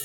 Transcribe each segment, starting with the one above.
I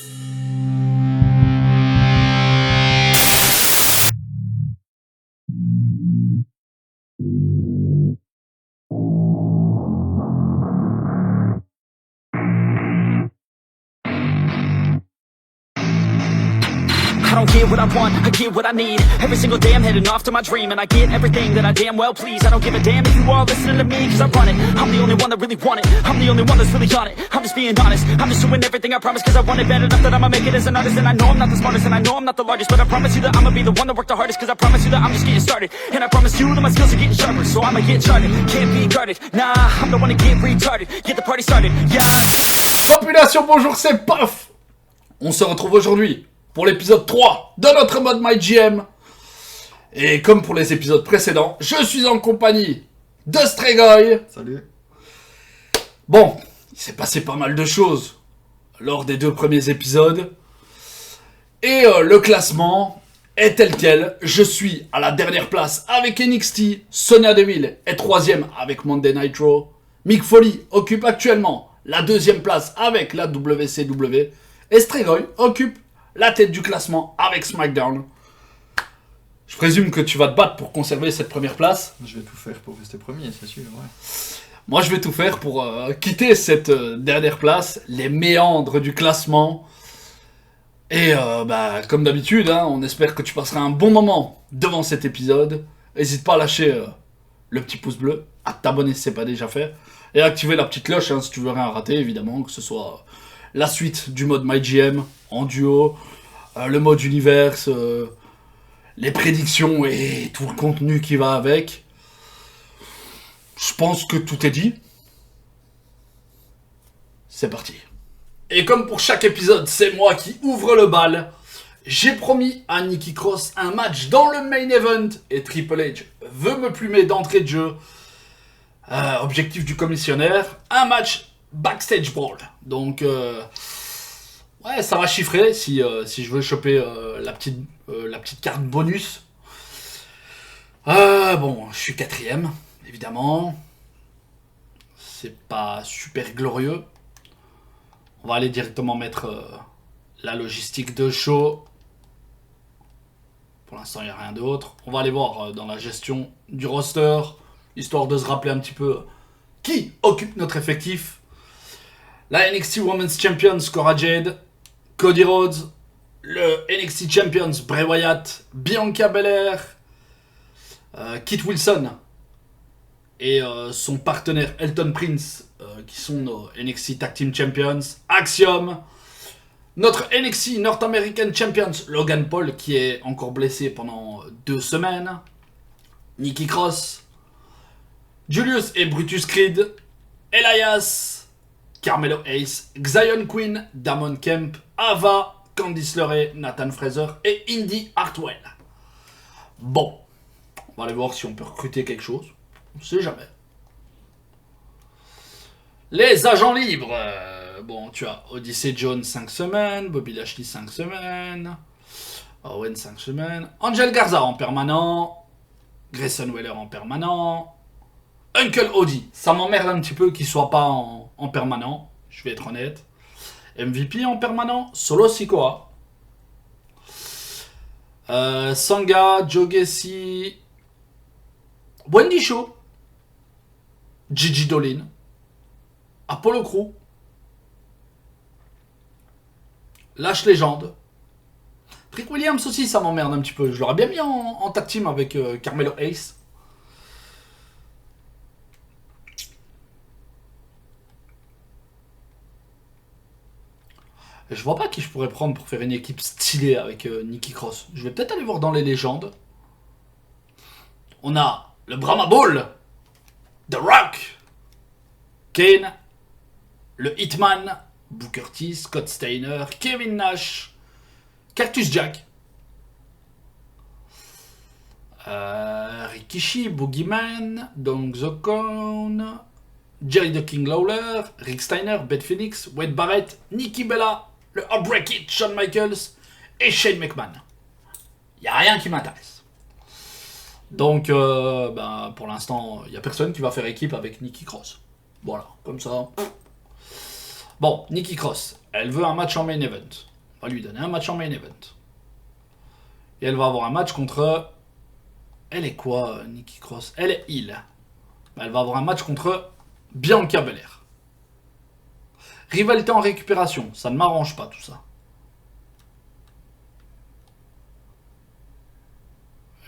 don't get what I want, I get what I need. Every single day I'm heading off to my dream, and I get everything that I damn well please. I don't give a damn if you all listening to me, cause I run it. I'm the only one that really want it, I'm the only one that's really on it. I'm just being honest, I'm just doing everything I promise, cause I want it bad enough that I'ma make it as an artist. And I know I'm not the smartest, and I know I'm not the largest, but I promise you that I'ma be the one that worked the hardest. Cause I promise you that I'm just getting started, and I promise you that my skills are getting sharper. So I'ma get charted, can't be guarded. Nah, I'm the one to get retarded, get the party started, yeah. Population, bonjour, c'est Puff. On se retrouve aujourd'hui pour l'épisode 3 de notre mode MyGM. Et comme pour les épisodes précédents, je suis en compagnie de Stregoy. Salut. Bon, il s'est passé pas mal de choses lors des 2 premiers épisodes. Et le classement est tel quel. Je suis à la dernière place avec NXT. Sonya Deville est 3ème avec Monday Night Raw. Mick Foley occupe actuellement la 2ème place avec la WCW. Et Stregoy occupe la tête du classement avec SmackDown. Je présume que tu vas te battre pour conserver cette première place. Je vais tout faire pour rester premier, c'est sûr, ouais. Moi, je vais tout faire pour quitter cette dernière place, les méandres du classement. Et comme d'habitude, hein, on espère que tu passeras un bon moment devant cet épisode. N'hésite pas à lâcher le petit pouce bleu, à t'abonner si ce n'est pas déjà fait, et à activer la petite cloche hein, si tu veux rien rater, évidemment, que ce soit la suite du mode MyGM en duo, le mode univers, les prédictions et tout le contenu qui va avec. Je pense que tout est dit. C'est parti. Et comme pour chaque épisode, c'est moi qui ouvre le bal. J'ai promis à Nikki Cross un match dans le main event et Triple H veut me plumer d'entrée de jeu. Objectif du commissionnaire, un match backstage brawl. Donc, ouais, ça va chiffrer si je veux choper la petite carte bonus. Bon, je suis 4ème, évidemment. C'est pas super glorieux. On va aller directement mettre la logistique de show. Pour l'instant, il n'y a rien d'autre. On va aller voir dans la gestion du roster, histoire de se rappeler un petit peu qui occupe notre effectif. La NXT Women's Champions Cora Jade, Cody Rhodes, le NXT Champions Bray Wyatt, Bianca Belair, Kit Wilson et son partenaire Elton Prince qui sont nos NXT Tag Team Champions, Axiom, notre NXT North American Champions Logan Paul qui est encore blessé pendant 2 semaines, Nikki Cross, Julius et Brutus Creed, Elias, Carmelo Hayes, Zion Quinn, Damon Kemp, Ava, Candice LeRae, Nathan Fraser et Indy Hartwell. Bon, on va aller voir si on peut recruter quelque chose. On sait jamais. Les agents libres. Bon, tu as Odyssey Jones 5 semaines, Bobby Lashley 5 semaines, Owen 5 semaines, Angel Garza en permanent, Grayson Waller en permanent, Uncle Odie. Ça m'emmerde un petit peu qu'il soit pas en permanent, je vais être honnête. MVP en permanent, Solo Sikoa. Sanga, Joe Gacy, Wendy Shaw, Gigi Dolin, Apollo Crew, Lash Legend. Trick Williams aussi, ça m'emmerde un petit peu. Je l'aurais bien mis en tag team avec Carmelo Hayes. Je vois pas qui je pourrais prendre pour faire une équipe stylée avec Nikki Cross. Je vais peut-être aller voir dans les légendes. On a le Brahma Bull, The Rock, Kane, le Hitman, Booker T, Scott Steiner, Kevin Nash, Cactus Jack, Rikishi, Boogeyman, Dong Zokon, Jerry the King Lawler, Rick Steiner, Beth Phoenix, Wade Barrett, Nikki Bella, le Heartbreak Kid, Shawn Michaels et Shane McMahon. Il n'y a rien qui m'intéresse. Donc, pour l'instant, il n'y a personne qui va faire équipe avec Nikki Cross. Voilà, comme ça. Bon, Nikki Cross, elle veut un match en main event. On va lui donner un match en main event. Et elle va avoir un match contre... Elle est quoi, Nikki Cross? Elle est heel. Elle va avoir un match contre Bianca Belair. Rivalité en récupération, ça ne m'arrange pas tout ça.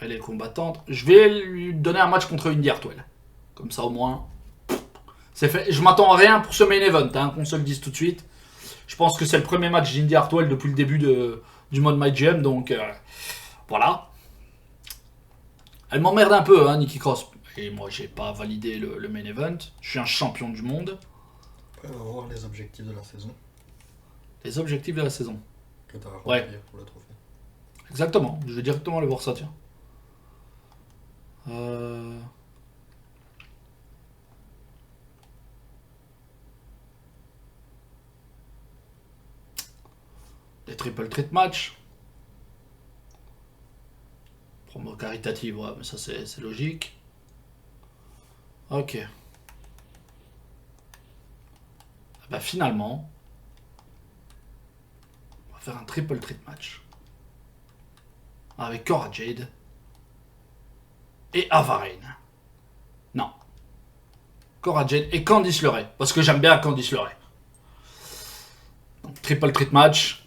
Elle est combattante. Je vais lui donner un match contre Indy Hartwell. Comme ça au moins, c'est fait. Je m'attends à rien pour ce main event, hein, qu'on se le dise tout de suite. Je pense que c'est le premier match d'Indy Hartwell depuis le début du mode MyGM, donc voilà. Elle m'emmerde un peu, hein, Nikki Cross. Et moi, j'ai pas validé le main event. Je suis un champion du monde. Après, on va voir les objectifs de la saison Les objectifs de la saison. que tu as Ouais. remplir pour le trophée. Exactement. Je vais directement aller voir ça, tiens. Des triple threat match. Promo caritative, ouais, mais ça c'est logique. Ok. Ah bah finalement, on va faire un triple threat match. Avec Cora Jade et Ava Raine. Non. Cora Jade et Candice LeRae. Parce que j'aime bien Candice LeRae. Donc, triple threat match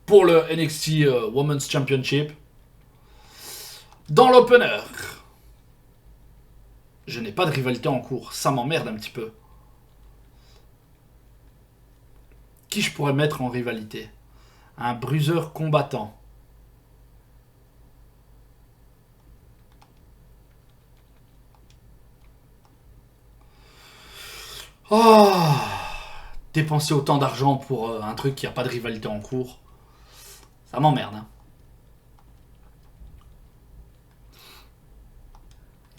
pour le NXT Women's Championship. Dans l'opener, je n'ai pas de rivalité en cours. Ça m'emmerde un petit peu. Qui je pourrais mettre en rivalité? Un bruiseur combattant. Oh, dépenser autant d'argent pour un truc qui n'a pas de rivalité en cours, ça m'emmerde. Hein.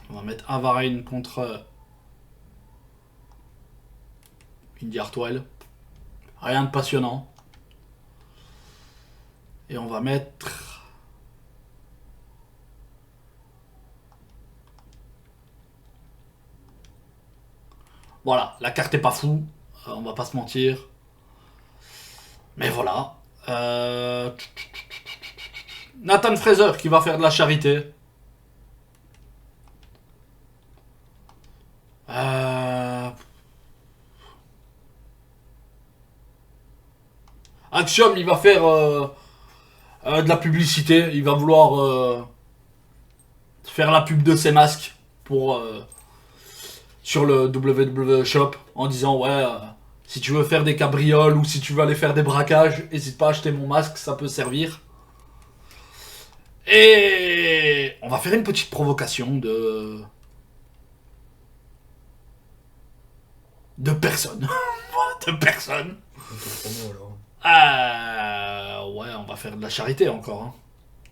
On va mettre Ava Raine contre Indy Hartwell. Rien de passionnant. Et on va mettre... Voilà, la carte est pas fou. On va pas se mentir. Mais voilà. Nathan Fraser qui va faire de la charité. Axiom, il va faire de la publicité. Il va vouloir faire la pub de ses masques pour sur le WWE Shop en disant ouais, si tu veux faire des cabrioles ou si tu veux aller faire des braquages, n'hésite pas à acheter mon masque, ça peut servir. Et on va faire une petite provocation de personne. De personne. Ouais, on va faire de la charité encore. Hein.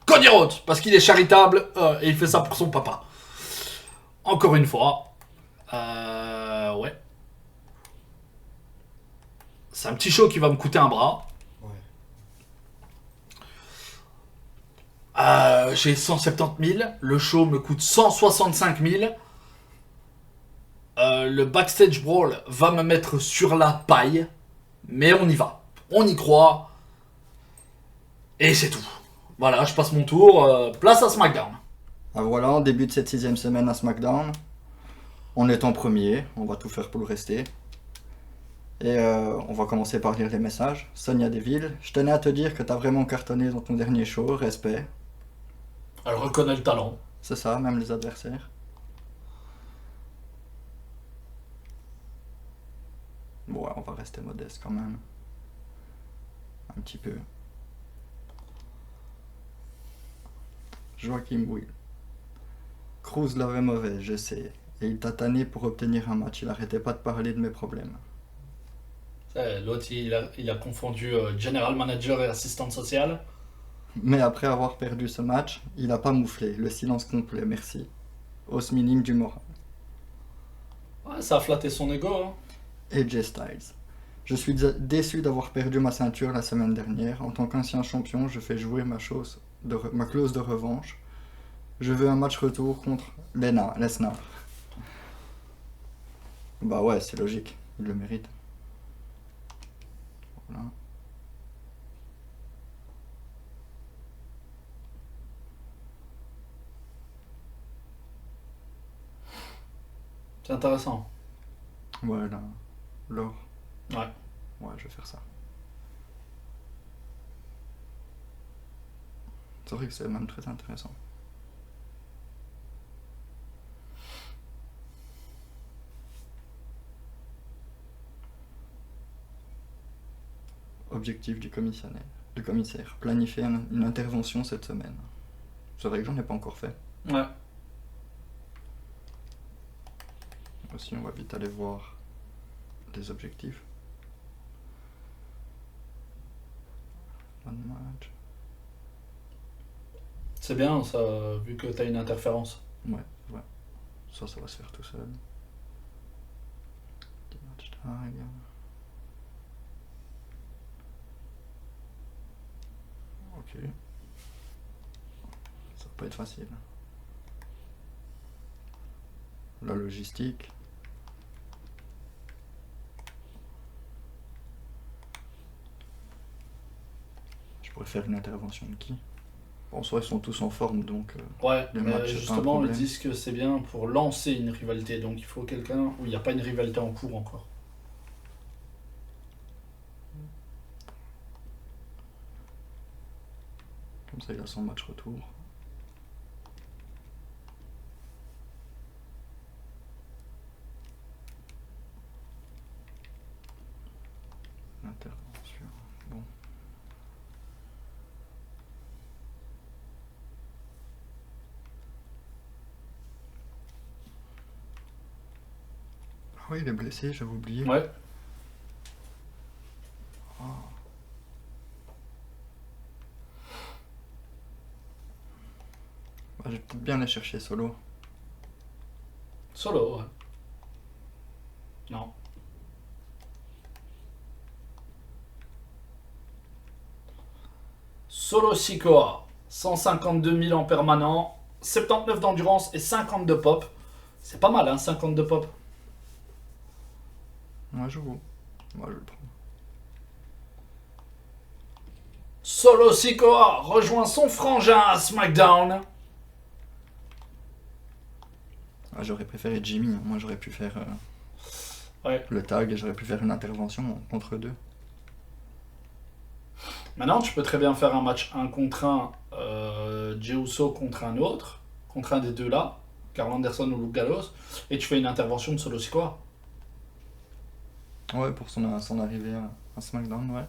Cody Rhodes, parce qu'il est charitable et il fait ça pour son papa. Encore une fois. Ouais. C'est un petit show qui va me coûter un bras. Ouais. J'ai 170 000. Le show me coûte 165 000. Le backstage brawl va me mettre sur la paille. Mais on y va. On y croit. Et c'est tout. Voilà, je passe mon tour. Place à SmackDown. Ah voilà, on débute cette 6ème semaine à SmackDown. On est en premier, on va tout faire pour le rester. Et on va commencer par lire les messages. Sonia Deville, je tenais à te dire que t'as vraiment cartonné dans ton dernier show, respect. Elle reconnaît le talent. C'est ça, même les adversaires. Bon, ouais, on va rester modeste quand même. Un petit peu. Joachim Will. Cruz l'avait mauvaise, je sais. Et il t'a tanné pour obtenir un match. Il arrêtait pas de parler de mes problèmes. L'autre, il a confondu General Manager et assistante sociale. Mais après avoir perdu ce match, il a pas mouflé. Le silence complet, merci. Hausse minime du moral. Ouais, ça a flatté son ego. Hein. AJ Styles. Je suis déçu d'avoir perdu ma ceinture la semaine dernière. En tant qu'ancien champion, je fais jouer ma clause de revanche. Je veux un match retour contre Lesnar. Bah ouais, c'est logique. Il le mérite. Voilà. C'est intéressant. Voilà. L'or. Ouais. Ouais, je vais faire ça. C'est vrai que c'est même très intéressant. Objectif du commissaire. Planifier une intervention cette semaine. C'est vrai que j'en ai pas encore fait. Ouais. Aussi, on va vite aller voir les objectifs. One match. C'est bien, ça, vu que t'as une interférence. Ouais. Ça va se faire tout seul. Des matchs tag. Ok. Ça va pas être facile. La logistique. Je pourrais faire une intervention de qui? En soi, ils sont tous en forme, donc Ouais, les mais matchs, c'est pas un justement, ils problème. disent que c'est bien pour lancer une rivalité. Donc il faut quelqu'un où il n'y a pas une rivalité en cours encore. Comme ça, il a son match retour. Intervention. Bon. Ah oui, il est blessé, j'avais oublié. Ouais. Ah. Bah, je vais peut-être bien aller chercher Solo. Solo, ouais. Non. Solo Sikoa, 152 000 en permanent, 79 d'endurance et 50 de pop. C'est pas mal, hein, 50 de pop. Ouais, je vous. Moi, je le prends. Solo Sikoa rejoint son frangin à SmackDown. Ah, j'aurais préféré Jimmy. Moi, j'aurais pu faire Ouais. le tag et j'aurais pu faire une intervention contre deux. Maintenant, tu peux très bien faire un match 1 contre 1, Jey Uso contre un autre, contre un des deux là, Karl Anderson ou Luke Gallows, et tu fais une intervention de Solo Sikoa. Ouais, pour son arrivée à SmackDown, ouais.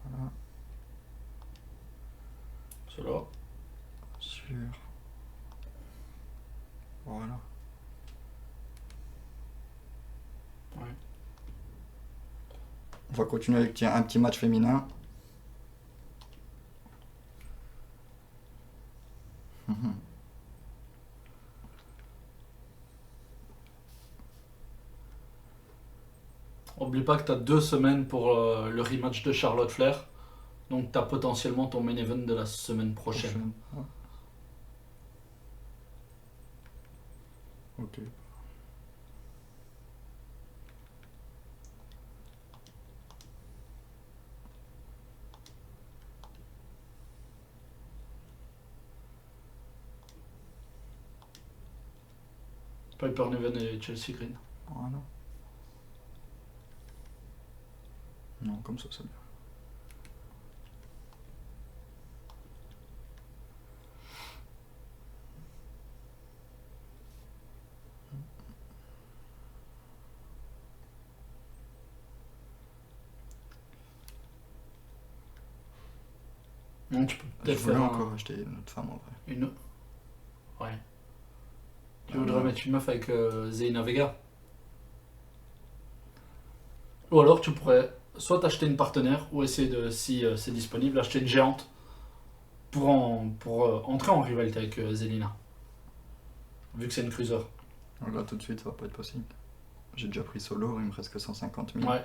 Voilà, Solo. sûr. Voilà. Ouais. On va continuer avec un petit match féminin. Mhm. Oublie pas que tu as 2 semaines pour le rematch de Charlotte Flair, donc tu as potentiellement ton main event de la semaine prochaine. Ouais. Ok. Piper Niven et Chelsea Green. Voilà. Non, comme ça, c'est bien. Donc tu peux Je peut-être voulais faire encore acheter une autre femme en vrai. une... Ouais. Tu Ah, voudrais non. mettre une meuf avec Zelina Vega. Ou alors tu pourrais soit t'acheter une partenaire ou essayer de, si c'est disponible, acheter une géante pour entrer en rivalité avec Zelina. Vu que c'est une cruiser. Là, tout de suite, ça va pas être possible. J'ai déjà pris Solo, il me reste que 150 000. Ouais.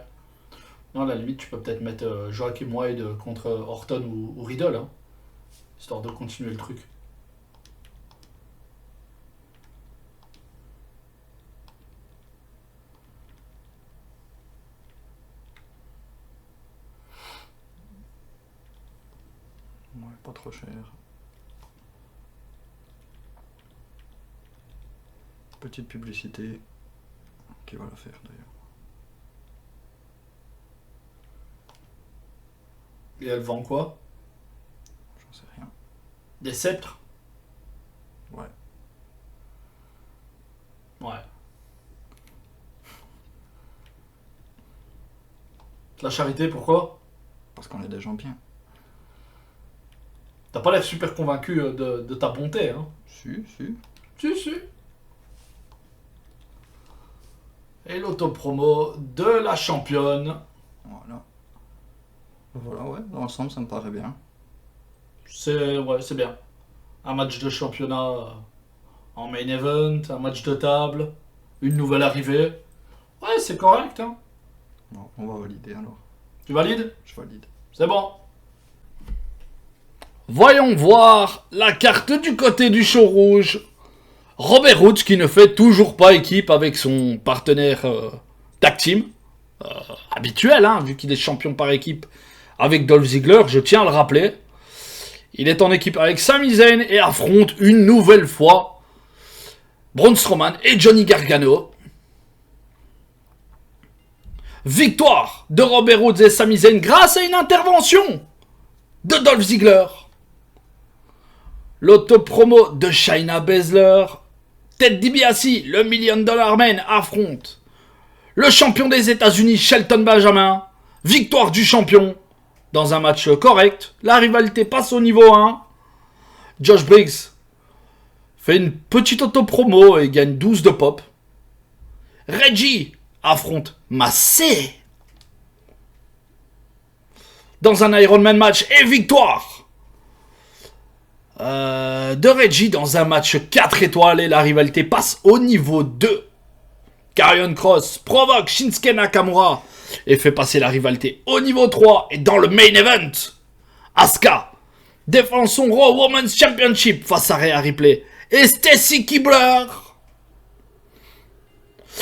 Non, à la limite, tu peux peut-être mettre Joachim Wade contre Orton ou Riddle, hein, histoire de continuer le truc. pas trop cher. Petite publicité qui va la faire d'ailleurs. Et elle vend quoi? J'en sais rien. Des sceptres? Ouais. Ouais. La charité, pourquoi? Parce qu'on est des gens bien. T'as pas l'air super convaincu de ta bonté, hein? Si, si. Si, si. Et l'autopromo de la championne. Voilà. Voilà, ouais, dans l'ensemble, ça me paraît bien. C'est bien. Un match de championnat en main event, un match de table, une nouvelle arrivée. Ouais, c'est correct, hein. Bon, on va valider alors. Tu valides? Je valide. C'est bon. Voyons voir la carte du côté du show rouge. Robert Woods qui ne fait toujours pas équipe avec son partenaire tag team. Habituel, hein, vu qu'il est champion par équipe avec Dolph Ziggler, je tiens à le rappeler. Il est en équipe avec Sami Zayn et affronte une nouvelle fois Braun Strowman et Johnny Gargano. Victoire de Robert Woods et Sami Zayn grâce à une intervention de Dolph Ziggler. L'autopromo de Shayna Baszler. Ted DiBiase, le $1 Million Man, affronte le champion des États-Unis, Shelton Benjamin. Victoire du champion dans un match correct. La rivalité passe au niveau 1. Josh Briggs fait une petite autopromo et gagne 12 de pop. Reggie affronte Massé dans un Iron Man match et victoire de Reggie dans un match 4 étoiles et la rivalité passe au niveau 2. Karrion Kross provoque Shinsuke Nakamura et fait passer la rivalité au niveau 3. Et dans le main event, Asuka défend son Raw Women's Championship face à Rhea Ripley et Stacy Keibler.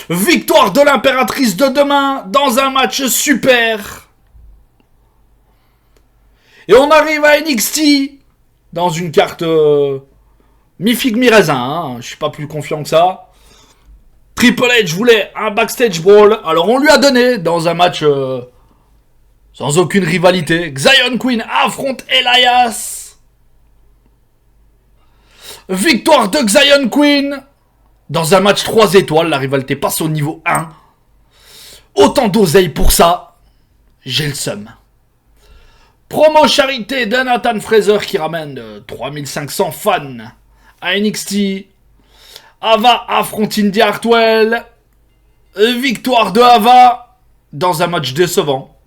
Victoire de l'impératrice de demain dans un match super. Et on arrive à NXT dans une carte mi-figue mi-raisin. Hein. Je suis pas plus confiant que ça. Triple H voulait un backstage brawl. Alors on lui a donné dans un match sans aucune rivalité. Zion Queen affronte Elias. Victoire de Zion Queen. Dans un match 3 étoiles, la rivalité passe au niveau 1. Autant d'oseille pour ça, j'ai le seum. Promo charité de Nathan Fraser qui ramène 3500 fans à NXT. Ava affronte Indy Hartwell. Victoire de Ava dans un match décevant.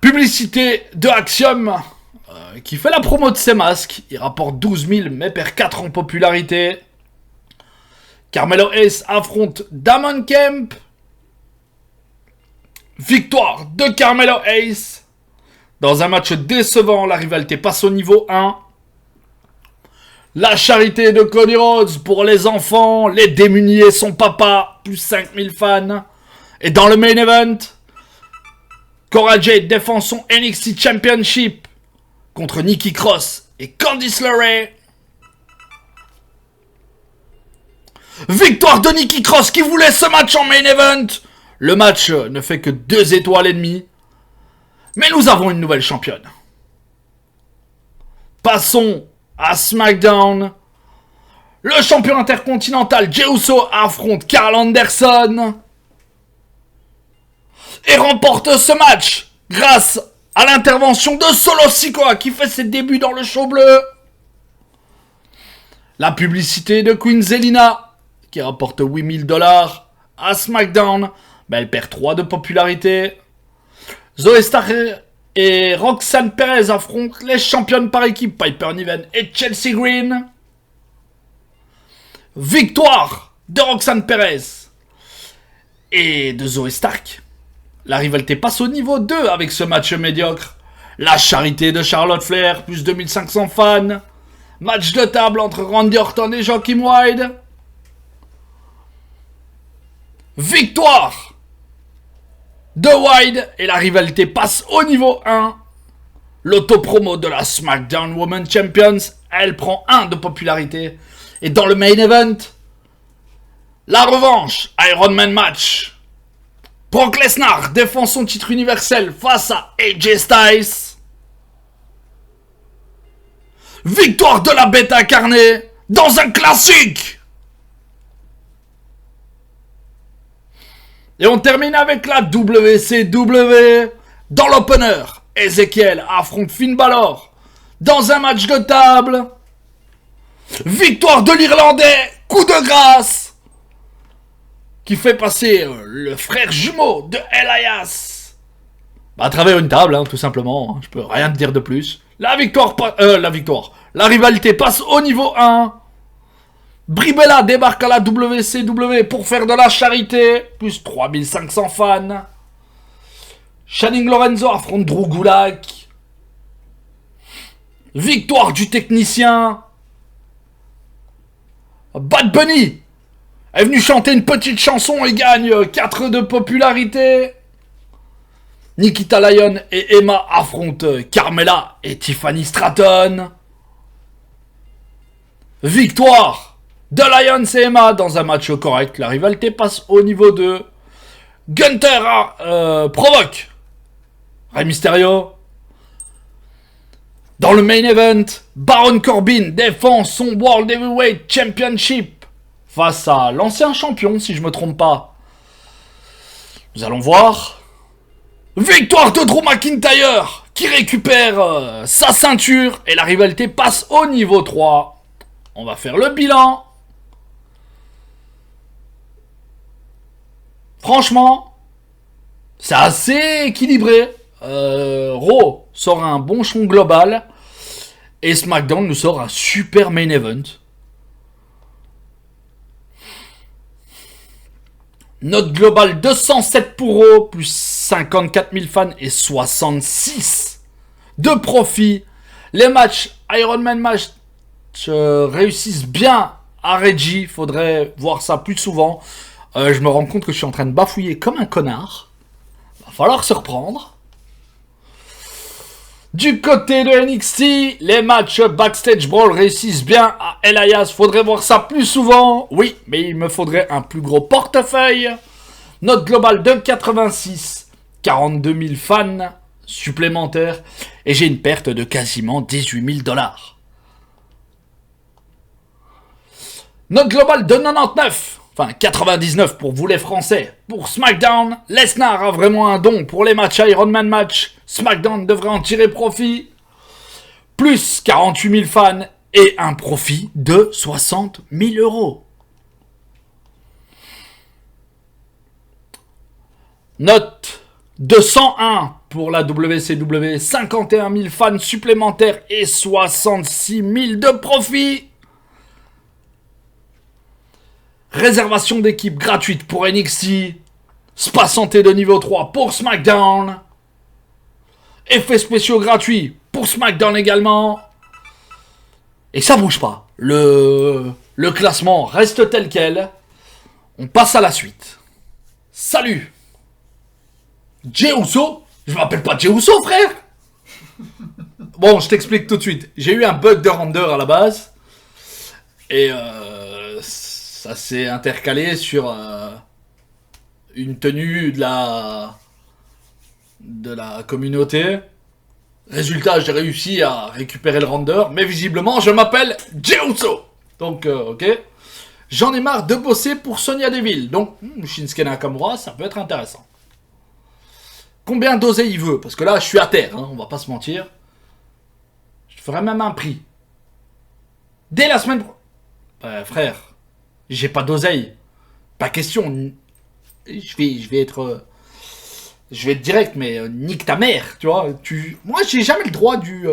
Publicité de Axiom qui fait la promo de ses masques. Il rapporte 12 000 mais perd 4 en popularité. Carmelo Hayes affronte Damon Kemp. Victoire de Carmelo Hayes. Dans un match décevant, la rivalité passe au niveau 1. La charité de Cody Rhodes pour les enfants, les démunis et son papa, plus 5000 fans. Et dans le main event, Cora Jade défend son NXT Championship contre Nikki Cross et Candice LeRae. Victoire de Nikki Cross qui voulait ce match en main event. Le match ne fait que 2 étoiles et demie. Mais nous avons une nouvelle championne. Passons à SmackDown. Le champion intercontinental Jey Uso affronte Karl Anderson. Et remporte ce match grâce à l'intervention de Solo Sikoa qui fait ses débuts dans le show bleu. La publicité de Queen Zelina qui rapporte $8000 à SmackDown. Mais elle perd 3 de popularité. Zoe Stark et Roxanne Perez affrontent les championnes par équipe Piper Niven et Chelsea Green. Victoire de Roxanne Perez et de Zoe Stark. La rivalité passe au niveau 2 avec ce match médiocre. La charité de Charlotte Flair, plus 2500 fans. Match de table entre Randy Orton et Joaquin Wilde. Victoire de Wilde et la rivalité passe au niveau 1. l'autopromo de la SmackDown Women's Champions, elle prend 1 de popularité. Et dans le main event, la revanche, Iron Man match. Brock Lesnar défend son titre universel face à AJ Styles. Victoire de la bête incarnée dans un classique. Et on termine avec la WCW. Dans l'opener, Ezekiel affronte Finn Balor dans un match de table. Victoire de l'Irlandais, coup de grâce, qui fait passer le frère jumeau de Elias à travers une table, hein, tout simplement. Je peux rien te dire de plus. La rivalité passe au niveau 1. Brie Bella débarque à la WCW pour faire de la charité, plus 3500 fans. Channing Lorenzo affronte Drew Gulak. Victoire du technicien. Bad Bunny est venu chanter une petite chanson et gagne 4 de popularité. Nikita Lyon et Emma affrontent Carmella et Tiffany Stratton. Victoire de Lions et Emma dans un match correct. La rivalité passe au niveau 2. Gunther provoque Rey Mysterio. Dans le main event, Baron Corbin défend son World Heavyweight Championship face à l'ancien champion, si je me trompe pas. Nous allons voir. Victoire de Drew McIntyre qui récupère sa ceinture et la rivalité passe au niveau 3. On va faire le bilan. Franchement, c'est assez équilibré. Raw sort un bon show global et SmackDown nous sort un super main event. Note globale 207 pour Raw, plus 54 000 fans et 66 de profit. Les matchs Iron Man match réussissent bien à Reggie. Faudrait voir ça plus souvent. Je me rends compte que je suis en train de bafouiller comme un connard. Va falloir se reprendre. Du côté de NXT, les matchs Backstage Brawl réussissent bien à Elias. Faudrait voir ça plus souvent. Oui, mais il me faudrait un plus gros portefeuille. Note globale de 86. 42 000 fans supplémentaires. Et j'ai une perte de quasiment 18 000 $. Note globale de 99. Enfin, 99 pour vous les Français. Pour SmackDown, Lesnar a vraiment un don pour les matchs Iron Man match. SmackDown devrait en tirer profit. Plus 48 000 fans et un profit de 60 000 €. Note de 101 pour la WCW. 51 000 fans supplémentaires et 66 000 de profit. Réservation d'équipe gratuite pour NXT. Spa santé de niveau 3 pour SmackDown. Effets spéciaux gratuits pour SmackDown également. Et ça bouge pas. Le classement reste tel quel. On passe à la suite. Salut. Jey Uso. Je m'appelle pas Jey Uso, frère. Bon, je t'explique tout de suite. J'ai eu un bug de render à la base. Et ça s'est intercalé sur une tenue de la communauté. Résultat, j'ai réussi à récupérer le render, mais visiblement, je m'appelle Jey Uso. Donc, ok. J'en ai marre de bosser pour Sonya Deville. Donc, Shinsuke Nakamura, ça peut être intéressant. Combien d'oseille il veut? Parce que là, je suis à terre, hein, on va pas se mentir. Je ferai même un prix. Dès la semaine... frère... J'ai pas d'oseille. Pas question. Je vais être direct, mais nique ta mère, tu vois. Moi, j'ai jamais le droit du...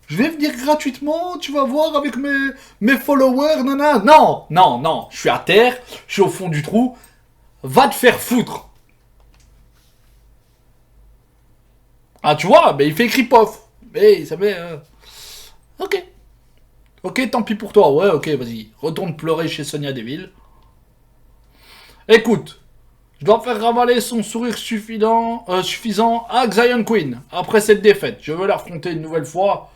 je vais venir gratuitement, tu vas voir, avec mes followers, nana. Non. Je suis à terre, je suis au fond du trou. Va te faire foutre. Ah, tu vois, mais il fait Kripov. Mais ça fait... Ok. Ok, tant pis pour toi. Ouais, ok, vas-y. Retourne pleurer chez Sonya Deville. Écoute, Je dois faire ravaler son sourire suffisant à Xyon Queen. Après cette défaite, je veux l'affronter une nouvelle fois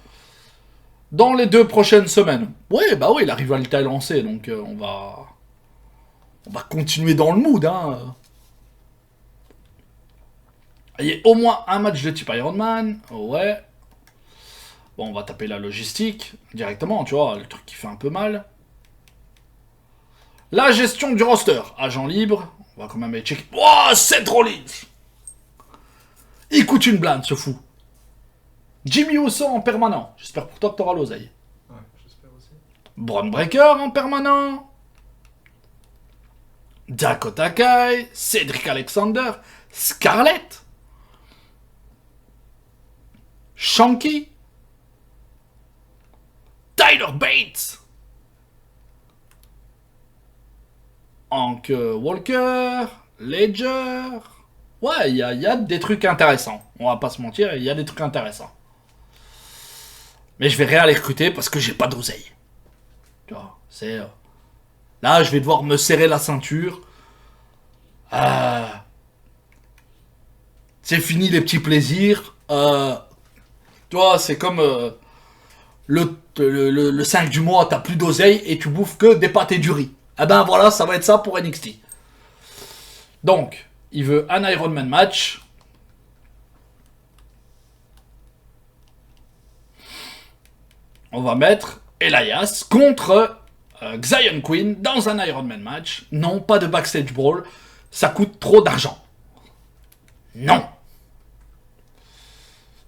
dans les 2 prochaines semaines. Ouais, bah oui, la rivalité est lancée, donc on va continuer dans le mood, hein. Il y a au moins un match de type Iron Man, ouais. Bon, on va taper la logistique directement, tu vois, le truc qui fait un peu mal. La gestion du roster, agent libre, on va quand même aller checker. Oh, Seth Rollins! Il coûte une blinde, ce fou. Jimmy Uso en permanent, j'espère pour toi que t'auras l'oseille. Ouais, j'espère aussi. Braun Breaker en permanent. Dakota Kai, Cedric Alexander, Scarlett, Shanky, Tyler Bates, Hank Walker, Ledger. Ouais, il y a des trucs intéressants. On va pas se mentir, il y a des trucs intéressants. Mais je vais rien les recruter parce que j'ai pas d'oseille. Tu vois, c'est... Là, je vais devoir me serrer la ceinture. C'est fini les petits plaisirs. Tu vois, c'est comme le 5 du mois, t'as plus d'oseille et tu bouffes que des pâtes et du riz. Eh ben voilà, ça va être ça pour NXT. Donc, il veut un Iron Man match. On va mettre Elias contre Xyon Queen dans un Iron Man match. Non, pas de backstage brawl. Ça coûte trop d'argent. Non.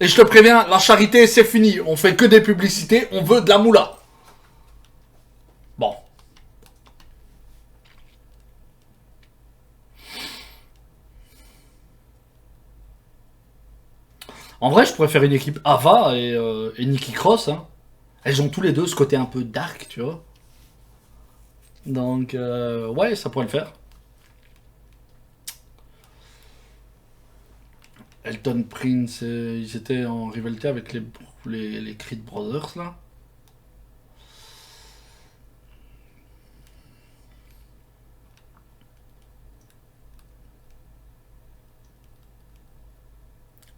Et je te préviens, la charité, c'est fini. On fait que des publicités, on veut de la moula. Bon. En vrai, je pourrais faire une équipe Ava et Nikki Cross. Hein. Elles ont tous les deux ce côté un peu dark, tu vois. Donc, ouais, ça pourrait le faire. Elton Prince, ils étaient en rivalité avec les Creed Brothers, là.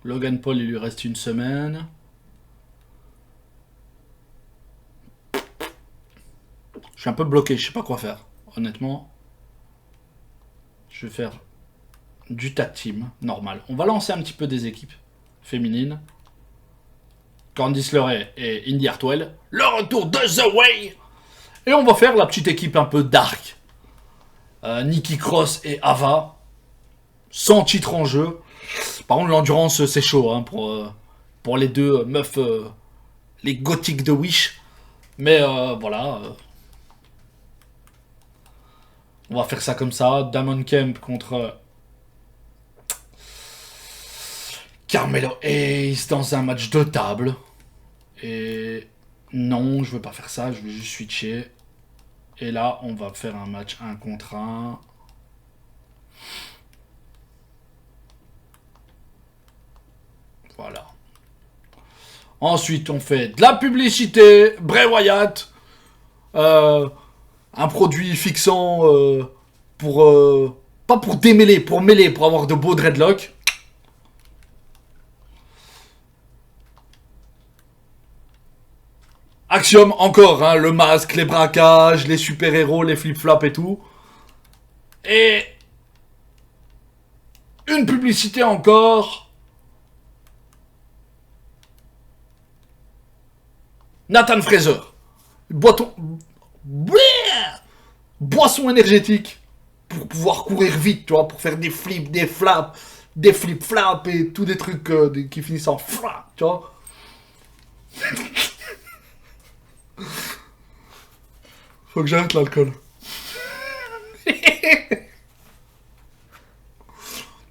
Logan Paul, il lui reste une semaine. Je suis un peu bloqué, je sais pas quoi faire. Honnêtement. Je vais faire du tag team, normal. On va lancer un petit peu des équipes féminines. Candice LeRae et Indy Hartwell. Le retour de The Way. Et on va faire la petite équipe un peu dark. Nikki Cross et Ava. Sans titre en jeu. Par contre, l'endurance, c'est chaud hein, pour les deux meufs, les gothiques de Wish. Mais voilà. On va faire ça comme ça. Damon Kemp contre Carmelo Hayes dans un match de table. Et non, je veux pas faire ça. Je vais juste switcher. Et là, on va faire un match 1 contre 1. Voilà. Ensuite, on fait de la publicité. Bray Wyatt. Un produit fixant pour... pas pour démêler, pour mêler, pour avoir de beaux dreadlocks. Axiom, encore, hein, le masque, les braquages, les super-héros, les flip-flops et tout. Et... une publicité encore. Nathan Fraser. Boisson énergétique pour pouvoir courir vite, tu vois, pour faire des flips, des flaps, des flip-flaps et tous des trucs qui finissent en flap, tu vois. Faut que j'arrête l'alcool.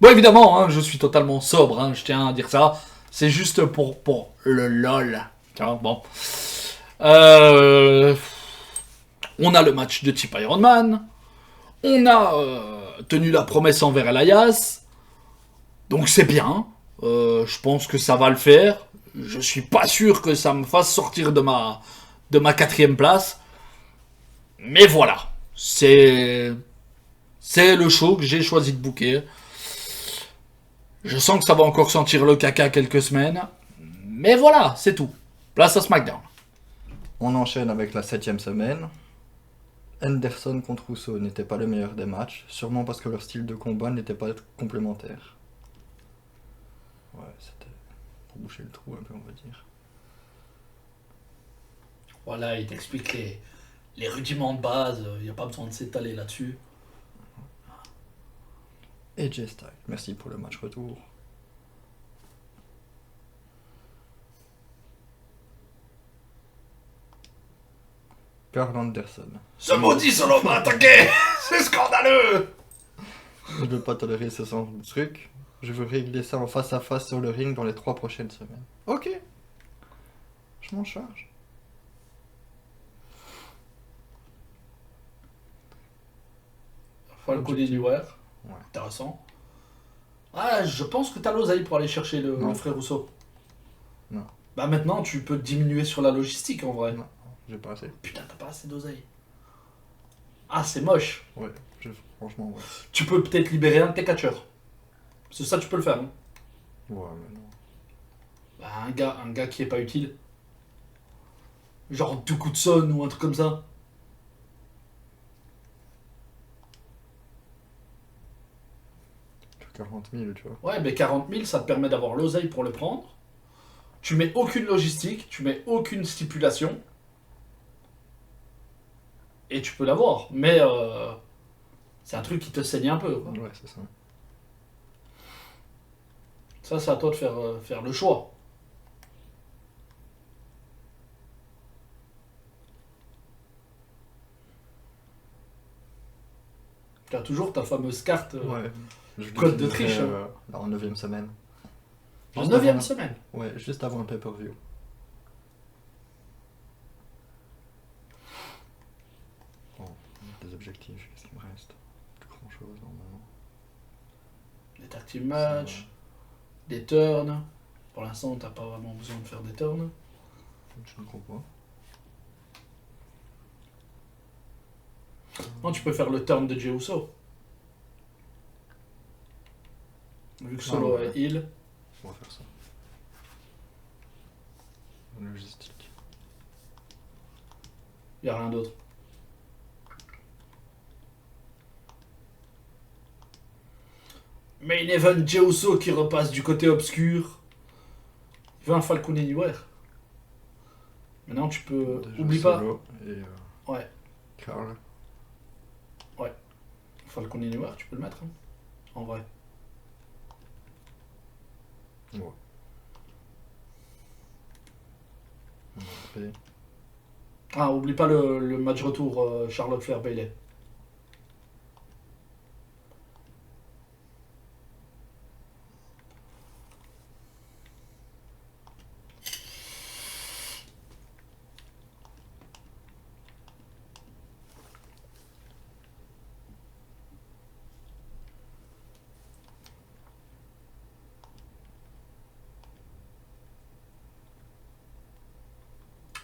Bon, évidemment, hein, je suis totalement sobre, hein, je tiens à dire ça. C'est juste pour le lol. Tu vois, bon. On a le match de type Iron Man. On a tenu la promesse envers Elias. Donc c'est bien. Je pense que ça va le faire. Je suis pas sûr que ça me fasse sortir de ma 4e place. Mais voilà. C'est C'est le show que j'ai choisi de booker. Je sens que ça va encore sentir le caca quelques semaines. Mais voilà, c'est tout. Place à SmackDown. On enchaîne avec la 7ème semaine. Anderson contre Rousseau n'était pas le meilleur des matchs, sûrement parce que leur style de combat n'était pas complémentaire. Ouais, c'était pour boucher le trou un peu, on va dire. Voilà, il t'explique les rudiments de base. Il n'y a pas besoin de s'étaler là-dessus. Et J Styles, merci pour le match retour. Carl Anderson. Ce maudit solo m'a attaqué. C'est scandaleux. Je ne veux pas tolérer ce genre de truc. Je veux régler ça en face à face sur le ring dans les 3 prochaines semaines. Ok. Je m'en charge. Falcon Anywhere. Ouais. Intéressant. Ah, je pense que t'as l'oseille pour aller chercher le Non. frère Rousseau. Non. Bah maintenant, tu peux diminuer sur la logistique en vrai. Non, j'ai pas assez. Putain, t'as pas assez d'oseille. Ah, c'est moche. Ouais, franchement, ouais. Tu peux peut-être libérer un de tes catcheurs. C'est ça, tu peux le faire. Hein. Ouais, mais non. Bah, un gars qui est pas utile. Genre Duke Hudson ou un truc comme ça. 40 000, tu vois. Ouais, mais 40 000, ça te permet d'avoir l'oseille pour le prendre. Tu mets aucune logistique, tu mets aucune stipulation. Et tu peux l'avoir. Mais c'est un truc qui te saigne un peu. Quoi. Ouais, c'est ça. Ça, c'est à toi de faire le choix. Tu as toujours ta fameuse carte Ouais. Je code de l'utiliserai, triche, hein. là, en 9ème semaine. en Juste 9ème avant- semaine. Ouais, juste avant un pay-per-view. Bon, des objectifs, qu'est-ce qu'il me reste? Plus grand chose normalement. Des tag team match, des turns. Pour l'instant, t'as pas vraiment besoin de faire des turns. Je ne comprends pas. Non, tu peux faire le turn de Jey Uso. Vu que Solo ouais. est heal. On va faire ça. Logistique. Il n'y a rien d'autre. Main event Jey Uso qui repasse du côté obscur. Il veut un Falcon Anywhere. Maintenant tu peux... Déjà Oublie pas. Solo et Ouais. Carl. Falcon Anywhere, tu peux le mettre. Hein, en vrai. Ouais. On va payer. Ah, oublie pas le match retour Charlotte Flair Bayley.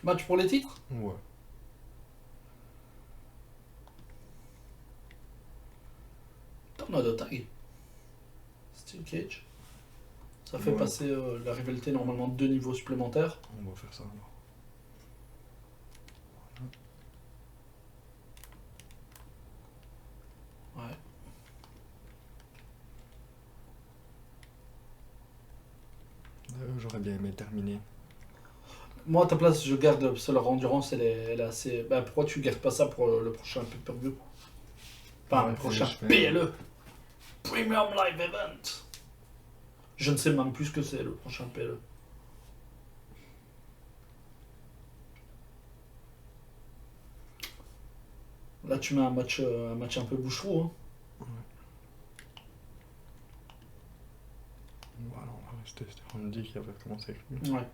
Match pour les titres? Ouais. Tornado de tag. Steel Cage. Ça fait Ouais. passer la rivalité normalement de 2 niveaux supplémentaires. On va faire ça alors. Ouais. J'aurais bien aimé terminer. Moi, à ta place, je garde, parce que leur endurance, elle est assez... Bah, pourquoi tu gardes pas ça pour le prochain pay-per-view? Enfin, Ouais, le prochain je fais- PLE. Premium Live Event. Je ne sais même plus ce que c'est, le prochain PLE. Là, tu mets un match un peu boucherou. Hein. Voilà, c'était Randy qui avait commencé avec lui. Ouais.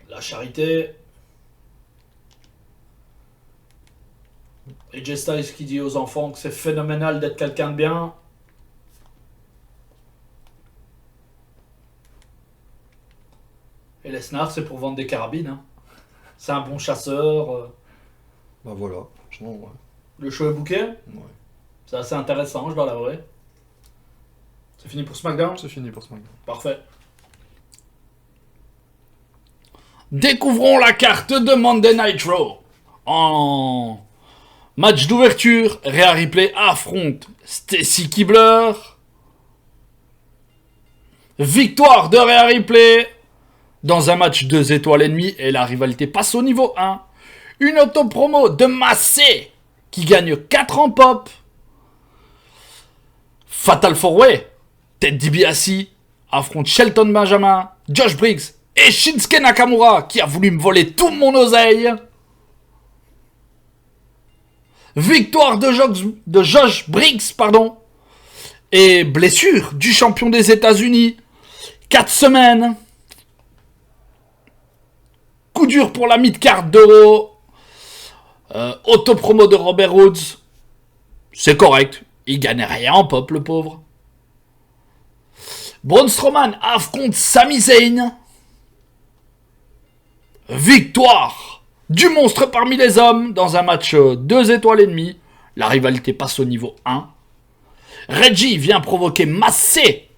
La charité. Et Jay Styles qui dit aux enfants que c'est phénoménal d'être quelqu'un de bien. Et Lesnar, c'est pour vendre des carabines. Hein. C'est un bon chasseur. Bah voilà, franchement, ouais. Le show est booké. Ouais. C'est assez intéressant, je dois l'avouer. C'est fini pour SmackDown? C'est fini pour ce moment. Parfait. Découvrons la carte de Monday Night Raw. En match d'ouverture, Rhea Ripley affronte Stacy Keibler. Victoire de Rhea Ripley dans un match 2 étoiles et demie et la rivalité passe au niveau 1. Une auto-promo de Massé qui gagne 4 en pop. Fatal 4-Way, Ted DiBiase affronte Shelton Benjamin, Josh Briggs et Shinsuke Nakamura qui a voulu me voler tout mon oseille. Victoire de Josh Briggs, pardon. Et blessure du champion des États-Unis. 4 semaines. Coup dur pour la mid-card d'Euro. Autopromo de Robert Woods. C'est correct. Il gagne rien en pop, le pauvre. Braun Strowman affronte Sami Zayn. Victoire du monstre parmi les hommes dans un match 2 étoiles et demie. La rivalité passe au niveau 1. Reggie vient provoquer Massé.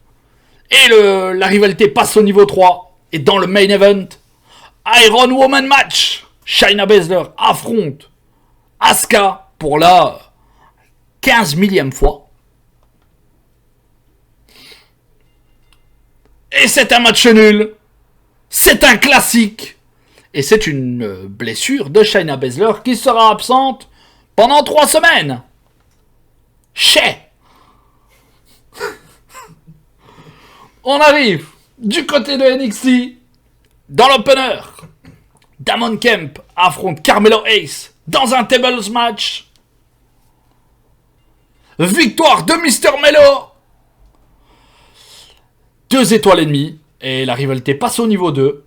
Et la rivalité passe au niveau 3. Et dans le main event, Iron Woman match. Shayna Baszler affronte Asuka pour la 15 millième fois. Et c'est un match nul. C'est un classique. Et c'est une blessure de Shayna Baszler qui sera absente pendant 3 semaines. Chez. On arrive du côté de NXT. Dans l'opener, Damon Kemp affronte Carmelo Hayes dans un tables match. Victoire de Mr. Melo. 2 étoiles et demie. Et la rivalité passe au niveau 2.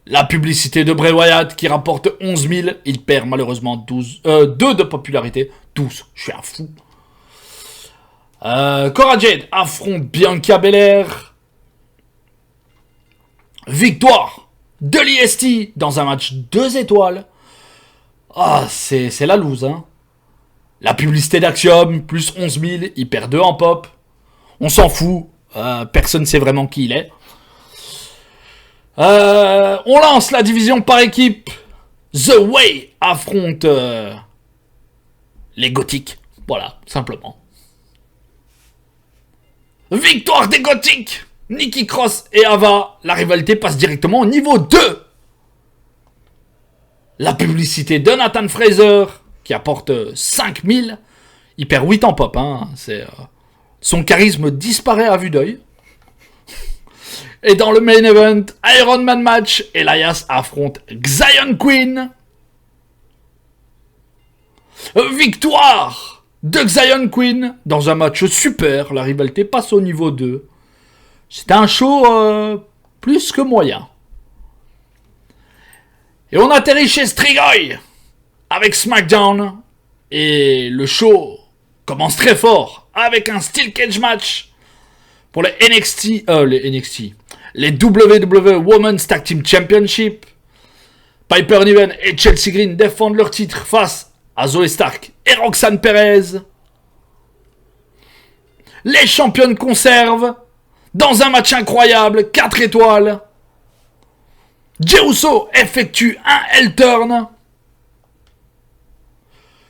La publicité de Bray Wyatt qui rapporte 11 000. Il perd malheureusement 2 de popularité. 12, je suis un fou. Cora Jade affronte Bianca Belair. Victoire de l'IST dans un match 2 étoiles. Ah, c'est la loose, hein. La publicité d'Axiom, plus 11 000. Il perd 2 en pop. On s'en fout. Personne ne sait vraiment qui il est. On lance la division par équipe. The Way affronte les Gothiques. Voilà, simplement. Victoire des Gothiques. Nikki Cross et Ava. La rivalité passe directement au niveau 2. La publicité de Nathan Fraser qui apporte 5000. Il perd 8 en pop. Hein. Son charisme disparaît à vue d'œil. Et dans le main event, Iron Man match, Elias affronte Xion Queen. Victoire de Xion Queen dans un match super. La rivalité passe au niveau 2. C'était un show plus que moyen. Et on atterrit chez Strigoi avec SmackDown. Et le show commence très fort avec un Steel Cage match pour les WWE Women's Tag Team Championship. Piper Niven et Chelsea Green défendent leur titre face à Zoe Stark et Roxanne Perez. Les championnes conservent dans un match incroyable, 4 étoiles. Jey Uso effectue un L-turn.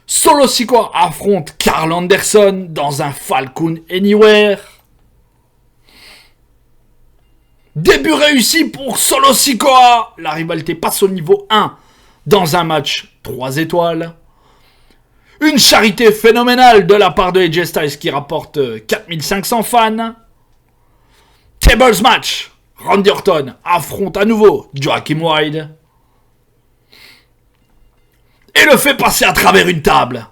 Solo Sikoa affronte Carl Anderson dans un Falcon Anywhere. Début réussi pour Solo Sikoa. La rivalité passe au niveau 1 dans un match 3 étoiles. Une charité phénoménale de la part de AJ Styles qui rapporte 4500 fans. Tables match. Randy Orton affronte à nouveau Joaquin Wilde. Et le fait passer à travers une table.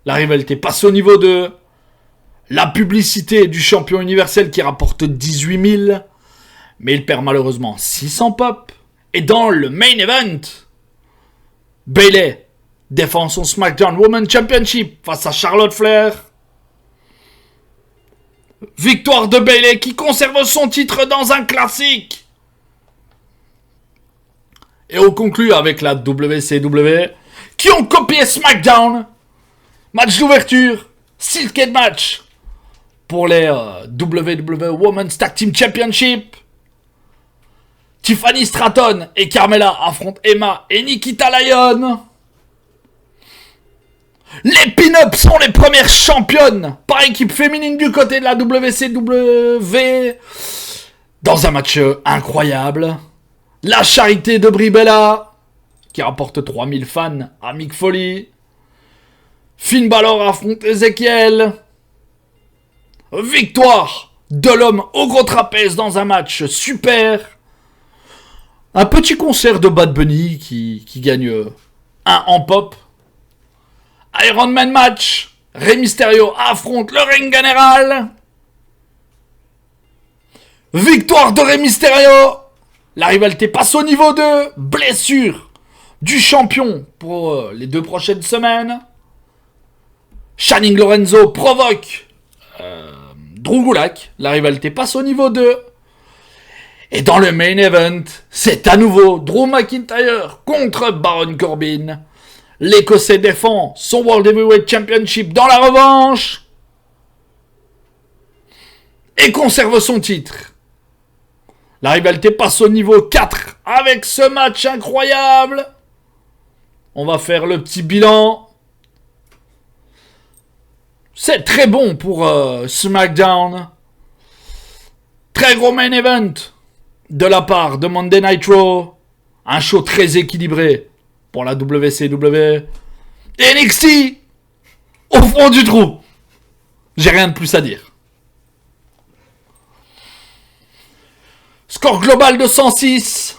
La rivalité passe au niveau 2. La publicité du champion universel qui rapporte 18 000. Mais il perd malheureusement 600 pop. Et dans le main event, Bayley défend son SmackDown Women's Championship face à Charlotte Flair. Victoire de Bayley qui conserve son titre dans un classique. Et on conclut avec la WCW qui ont copié SmackDown. Match d'ouverture, 6 de match pour les WWE Women's Tag Team Championship. Tiffany Stratton et Carmella affrontent Emma et Nikita Lyon. Les pin-ups sont les premières championnes par équipe féminine du côté de la WCW. Dans un match incroyable. La charité de Brie Bella, qui rapporte 3000 fans à Mick Foley. Finn Balor affronte Ezekiel. Victoire de l'homme au gros trapèze dans un match super. Un petit concert de Bad Bunny qui gagne un en pop. Iron Man match. Rey Mysterio affronte le ring général. Victoire de Rey Mysterio. La rivalité passe au niveau 2. Blessure du champion pour les 2 prochaines semaines. Channing Lorenzo provoque Drew Gulak. La rivalité passe au niveau 2. Et dans le main event, c'est à nouveau Drew McIntyre contre Baron Corbin. L'Écossais défend son World Heavyweight Championship dans la revanche. Et conserve son titre. La rivalité passe au niveau 4 avec ce match incroyable. On va faire le petit bilan. C'est très bon pour SmackDown. Très gros main event de la part de Monday Night Raw. Un show très équilibré pour la WCW. Et NXT au fond du trou. J'ai rien de plus à dire. Score global de 106.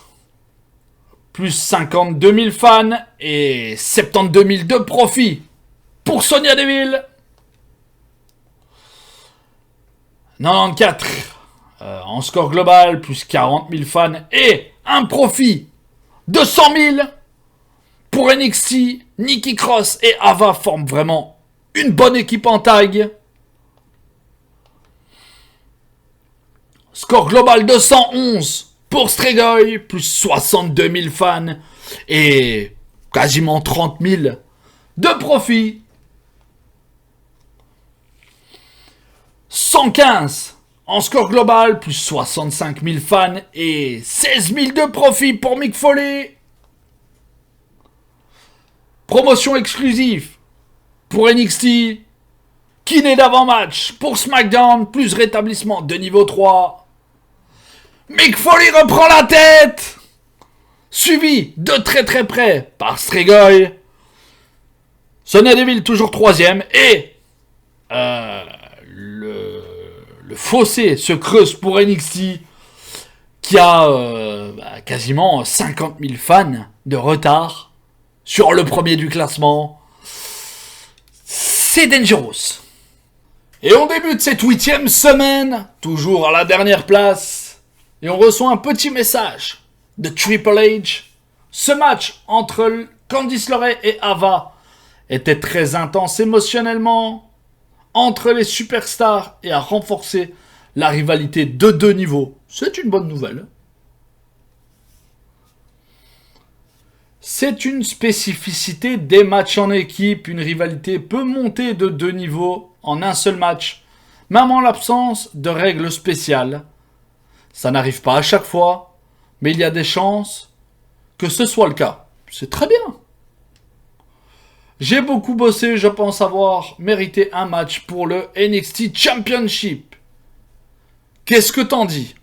Plus 52 000 fans et 72 000 de profit pour Sonya Deville. 94 en score global, plus 40 000 fans et un profit de 100 000 pour NXT. Nikki Cross et Ava forment vraiment une bonne équipe en tag. Score global de 111 pour Strigoi, plus 62 000 fans et quasiment 30 000 de profit. 115 en score global, plus 65 000 fans et 16 000 de profit pour Mick Foley. Promotion exclusive pour NXT. Kiné d'avant-match pour SmackDown, plus rétablissement de niveau 3. Mick Foley reprend la tête, suivi de très très près par Strigoi. Sonya Deville toujours 3ème et le fossé se creuse pour NXT qui a quasiment 50 000 fans de retard sur le premier du classement. C'est dangerous. Et on débute cette 8ème semaine, toujours à la dernière place. Et on reçoit un petit message de Triple H. Ce match entre Candice LeRae et Ava était très intense émotionnellement entre les superstars et a renforcé la rivalité de 2 niveaux. C'est une bonne nouvelle. C'est une spécificité des matchs en équipe. Une rivalité peut monter de 2 niveaux en un seul match, même en l'absence de règles spéciales. Ça n'arrive pas à chaque fois, mais il y a des chances que ce soit le cas. C'est très bien. J'ai beaucoup bossé, je pense avoir mérité un match pour le NXT Championship. Qu'est-ce que t'en dis?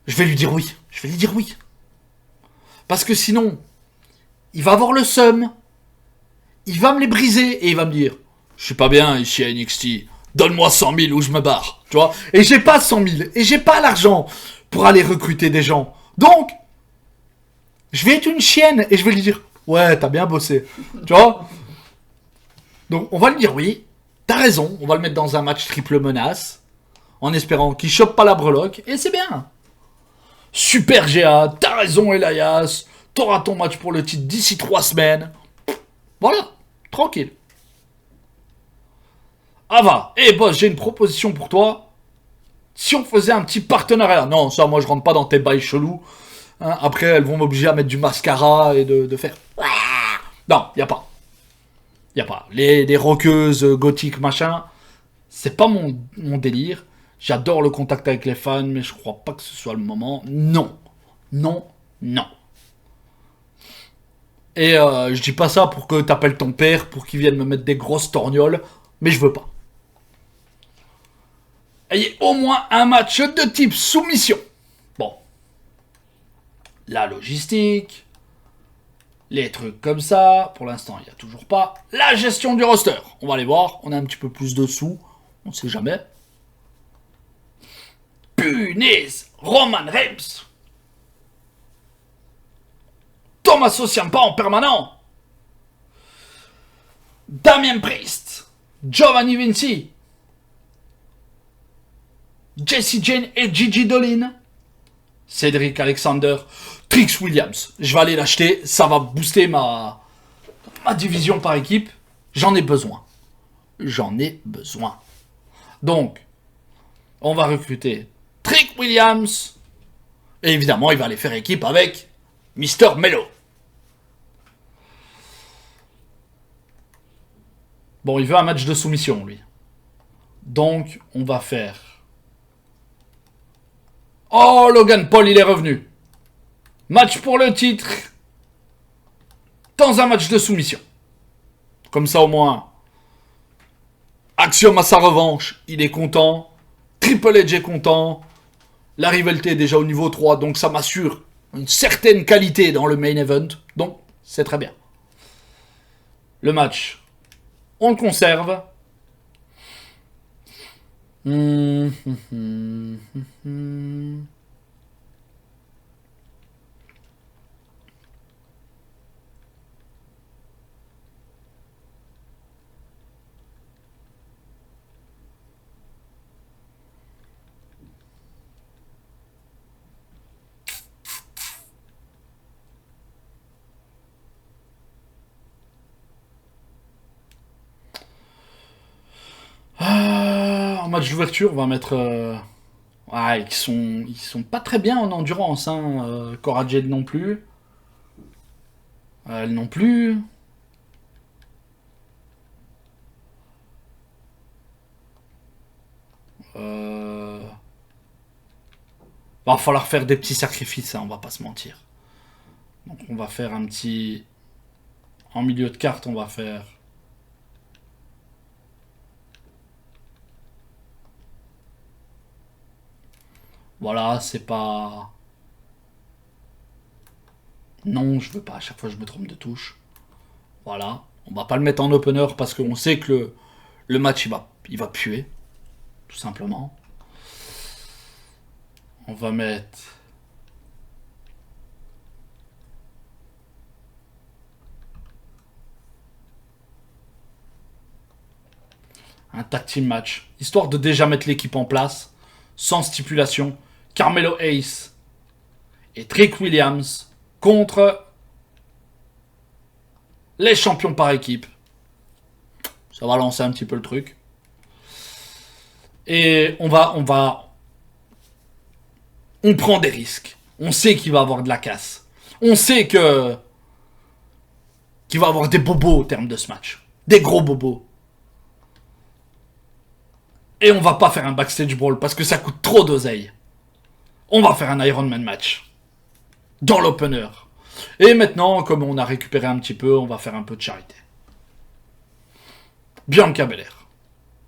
Je vais lui dire oui. Parce que sinon, il va avoir le seum. Il va me les briser et il va me dire « Je suis pas bien ici à NXT. Donne-moi 100 000 ou je me barre. » Tu vois? Et j'ai pas 100 000. Et j'ai pas l'argent pour aller recruter des gens. Donc, je vais être une chienne et je vais lui dire « Ouais, t'as bien bossé. » Tu vois? Donc, on va lui dire oui. T'as raison. On va le mettre dans un match triple menace. En espérant qu'il chope pas la breloque. Et c'est bien. Super GA. T'as raison, Elias. T'auras ton match pour le titre d'ici 3 semaines. Voilà. Tranquille. Ava, boss, j'ai une proposition pour toi. Si on faisait un petit partenariat. Non, ça, moi, je rentre pas dans tes bails chelous. Hein, après, elles vont m'obliger à mettre du mascara et de faire... Non, y a pas. Y a pas. Les rockeuses gothiques, machin, c'est pas mon délire. J'adore le contact avec les fans, mais je crois pas que ce soit le moment. Non. Non. Non. Et je dis pas ça pour que t'appelles ton père, pour qu'il vienne me mettre des grosses torgnoles, mais je veux pas. Ayez au moins un match de type soumission. Bon. La logistique, les trucs comme ça, pour l'instant il n'y a toujours pas. La gestion du roster, on va aller voir, on a un petit peu plus de sous, on sait jamais. Punaise, Roman Reigns, Tommaso Ciampa en permanent, Damien Priest, Giovanni Vinci, Jesse Jane et Gigi Dolin, Cédric Alexander, Trix Williams. Je vais aller l'acheter, ça va booster ma division par équipe. J'en ai besoin. J'en ai besoin. Donc, on va recruter Trix Williams. Et évidemment, il va aller faire équipe avec Mister Mello. Bon, il veut un match de soumission, lui. Donc, on va faire... Oh, Logan Paul, il est revenu. Match pour le titre. Dans un match de soumission. Comme ça, au moins. Axiom a sa revanche. Il est content. Triple H est content. La rivalité est déjà au niveau 3. Donc, ça m'assure une certaine qualité dans le main event. Donc, c'est très bien. Le match, on le conserve. En match d'ouverture, on va mettre... Ouais, ils sont pas très bien en endurance, hein. Cora Jade non plus. Elle non plus. Va falloir faire des petits sacrifices, hein, on va pas se mentir. Donc on va faire un petit... En milieu de carte, on va faire... Voilà, c'est pas... Non, je veux pas, à chaque fois je me trompe de touche. Voilà, on va pas le mettre en opener parce qu'on sait que le match il va puer. Tout simplement. On va mettre... un tag team match, histoire de déjà mettre l'équipe en place, sans stipulation. Carmelo Hayes et Trick Williams contre les champions par équipe. Ça va lancer un petit peu le truc. Et on prend des risques. On sait qu'il va avoir de la casse. On sait qu'il va avoir des bobos au terme de ce match. Des gros bobos. Et on va pas faire un backstage brawl parce que ça coûte trop d'oseille. On va faire un Iron Man match. Dans l'opener. Et maintenant, comme on a récupéré un petit peu, on va faire un peu de charité. Bianca Belair.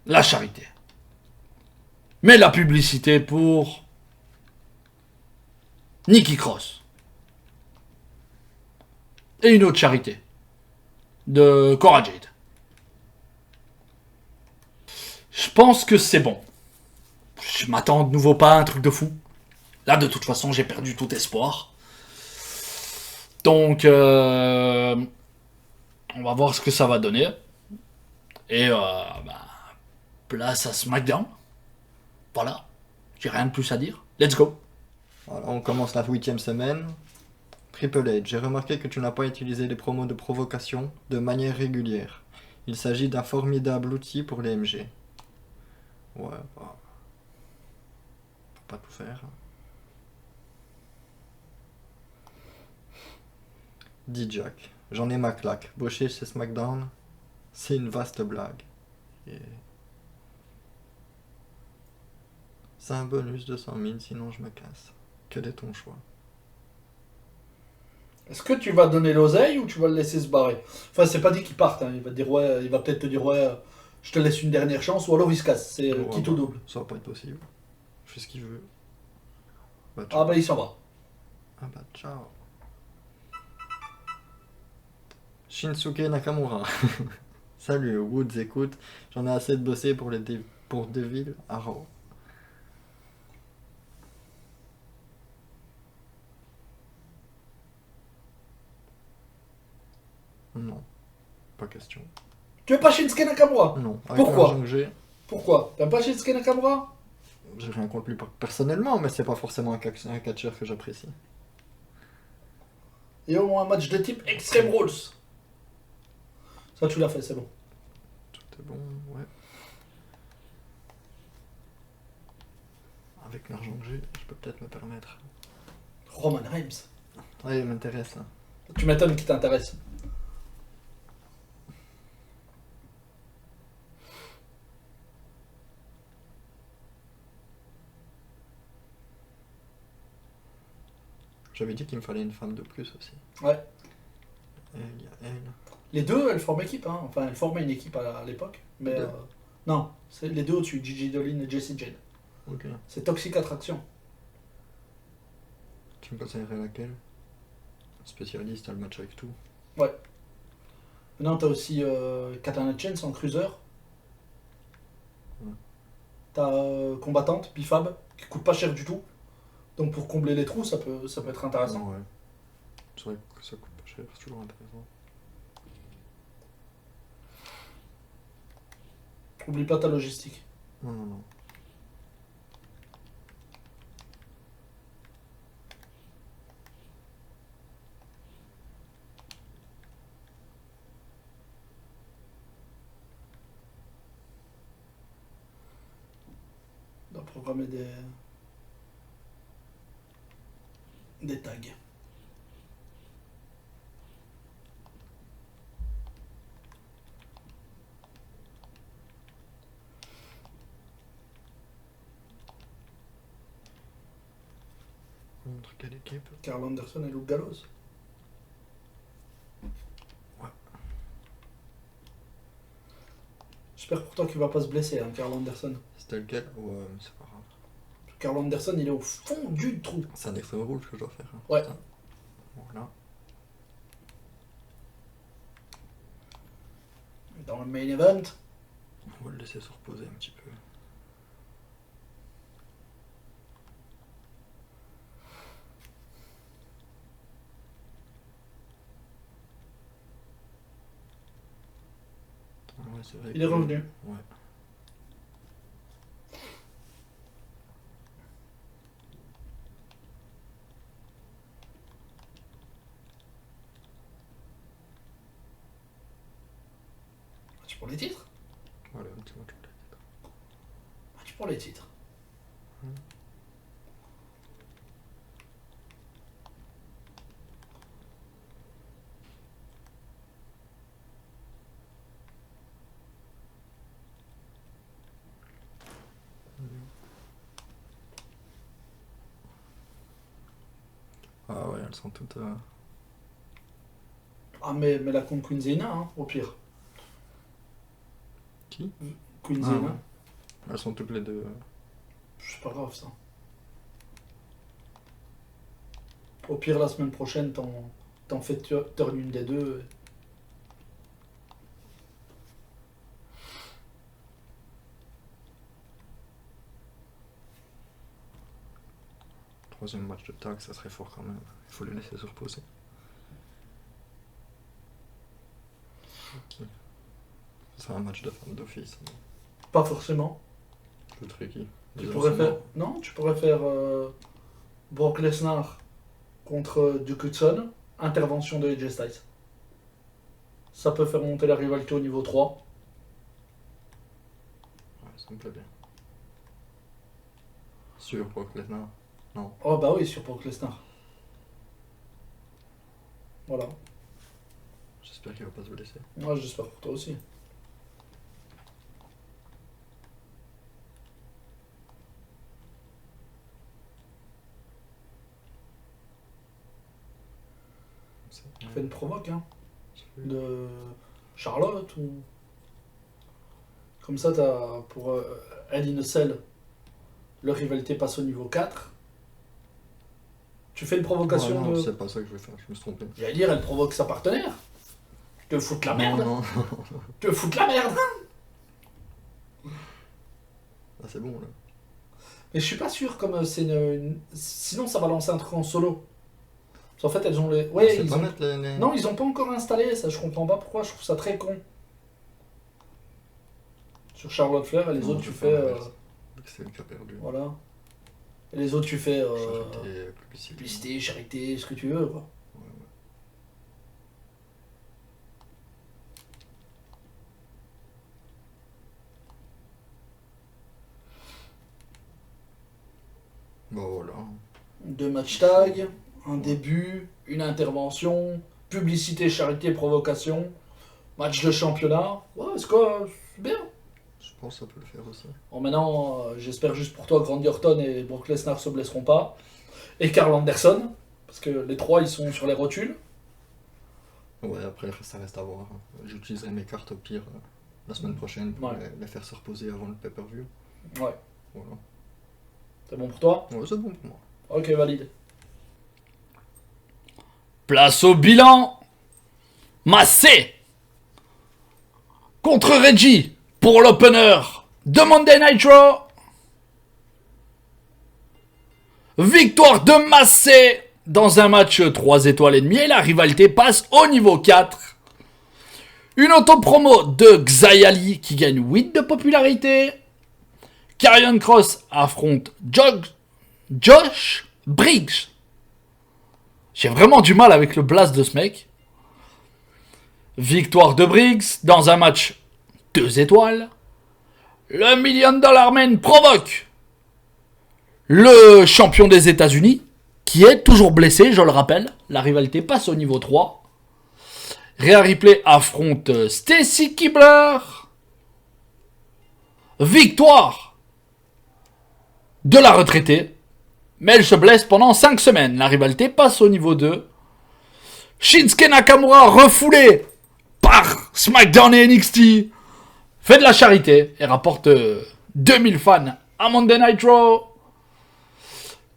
La charité. Mais la publicité pour... Nikki Cross. Et une autre charité. De Cora Jade. Je pense que c'est bon. Je m'attends de nouveau pas à un truc de fou. Là, de toute façon, j'ai perdu tout espoir. Donc, on va voir ce que ça va donner. Et, place à SmackDown. Voilà. J'ai rien de plus à dire. Let's go. Voilà, on commence la 8e semaine. Triple H, j'ai remarqué que tu n'as pas utilisé les promos de provocation de manière régulière. Il s'agit d'un formidable outil pour les MG. Ouais, bah... Faut pas tout faire. Dijak. J'en ai ma claque. Boscher chez SmackDown, c'est une vaste blague. Et... c'est un bonus de 100 000, sinon je me casse. Quel est ton choix? Est-ce que tu vas donner l'oseille ou tu vas le laisser se barrer? Enfin, c'est pas dit qu'il parte, hein. Il va te dire, ouais, il va peut-être te dire, ouais, je te laisse une dernière chance, ou alors il se casse. C'est Ouais, quitte au bah, double. ça va pas être possible. Je fais ce qu'il veut. Bah, Ah bah, il s'en va. ah bah ciao. Shinsuke Nakamura. Salut Woods, écoute, j'en ai assez de bosser pour pour Deville à Raw. Non, pas question. Tu veux pas Shinsuke Nakamura? Non, avec Pourquoi? l'argent que j'ai, Pourquoi? T'aimes pas Shinsuke Nakamura? j'ai rien contre lui personnellement, mais c'est pas forcément un catcheur que j'apprécie. Et au moins un match de type Extreme Rules. Ça, tu l'as fait, c'est bon. Tout est bon, ouais. Avec l'argent que j'ai, je peux peut-être me permettre. Roman Reigns. Ouais, il m'intéresse là. Tu m'étonnes qu'il t'intéresse. J'avais dit qu'il me fallait une femme de plus aussi. Ouais. Et il y a elle. Les deux, elles forment équipe, hein. Enfin, elles formaient une équipe à l'époque. Mais Les deux. non, c'est les deux au-dessus, Gigi Dolin et Jessie Jane. Ok. C'est Toxic Attraction. Tu me conseillerais laquelle? Spécialiste, t'as le match avec tout. Ouais. Maintenant, t'as aussi Katana Chance en cruiser. Ouais. T'as combattante, Bifab, qui coûte pas cher du tout. Donc pour combler les trous, ça peut être intéressant. Non, ouais. C'est vrai que ça coûte pas cher, c'est toujours intéressant. Oublie pas ta logistique. Non, non, non. On doit programmer des tags. Contre quelle équipe? Carl Anderson et Luke Gallows. Ouais. J'espère pour toi qu'il va pas se blesser, hein, Carl Anderson. C'était lequel? Ouais, mais c'est pas grave. Carl Anderson, il est au fond du trou. C'est un extrême rouge que je dois faire. Hein. Ouais. Ça. Voilà. Dans le main event, On va le laisser se reposer un petit peu. Ah ouais, c'est vrai il est que- revenu. Ouais. Match pour les titres. Voilà, un petit match de tête. Match pour les titres. Ah ouais, elles sont toutes... Ah mais la contre Queen Zena, hein, au pire. Qui? Queen Ah, Zena. ouais. Elles sont toutes les deux... C'est pas grave ça. Au pire la semaine prochaine, t'en fais turn une des deux. Troisième match de tag, ça serait fort quand même. Il faut les laisser se reposer. Ok. Ce sera un match de femme d'office. Pas forcément. Je ferai qui? Tu Disons pourrais ça, faire. non. Non, tu pourrais faire Brock Lesnar contre Duke Hudson, intervention de AJ Styles. Ça peut faire monter la rivalité au niveau 3. Ouais, ça me plaît bien. Sur Brock Lesnar? Non. Oh bah oui, sur Brock Lesnar. Voilà. J'espère qu'il va pas se blesser. Moi, j'espère pour toi aussi. Fais une provoque, hein. De Charlotte ou. Comme ça, t'as pour Hell in a Cell, leur rivalité passe au niveau 4. Tu fais une provocation non, de. c'est pas ça que je vais faire, je me suis trompé. J'allais dire, elle provoque sa partenaire. Tu veux foutre la merde. Non. Tu veux foutre la merde. Ah, c'est bon là. Mais je suis pas sûr, comme c'est sinon ça va lancer un truc en solo. Parce qu'en fait, elles ont les. Ouais, C'est ils pas ont. mettre les... Non, ils ont pas encore installé ça, je comprends pas pourquoi, je trouve ça très con. Sur Charlotte Flair, et les Non, autres tu je fais. vais faire c'est le qui a perdu. Voilà. Et les autres tu fais. Charité, publicité. Publicité, charité, ce que tu veux, quoi. Bon voilà. 2 match tags, un début, une intervention, publicité, charité, provocation, match de championnat. Ouais, c'est bien. Je pense que ça peut le faire aussi. Bon, maintenant, j'espère juste pour toi que Randy Orton et Brock Lesnar se blesseront pas. Et Karl Anderson, parce que les trois ils sont sur les rotules. Ouais, après ça reste à voir. J'utiliserai mes cartes au pire la semaine prochaine pour Ouais. les faire se reposer avant le pay-per-view. Ouais. Voilà. C'est bon pour toi? Ouais, c'est bon pour moi. Ok, valide. Place au bilan. Massé contre Reggie pour l'opener de Monday Night Raw. Victoire de Massé dans un match 3 étoiles et demie et la rivalité passe au niveau 4. Une auto-promo de Xayali qui gagne 8 de popularité. Karrion Kross affronte Josh Briggs. J'ai vraiment du mal avec le blast de ce mec. Victoire de Briggs dans un match 2 étoiles. Le $1 Million Man provoque le champion des États-Unis, qui est toujours blessé, je le rappelle. La rivalité passe au niveau 3. Rhea Ripley affronte Stacy Keibler. Victoire de la retraitée. Mais elle se blesse pendant 5 semaines. La rivalité passe au niveau 2. Shinsuke Nakamura refoulé par SmackDown et NXT. Fait de la charité et rapporte 2000 fans à Monday Night Raw.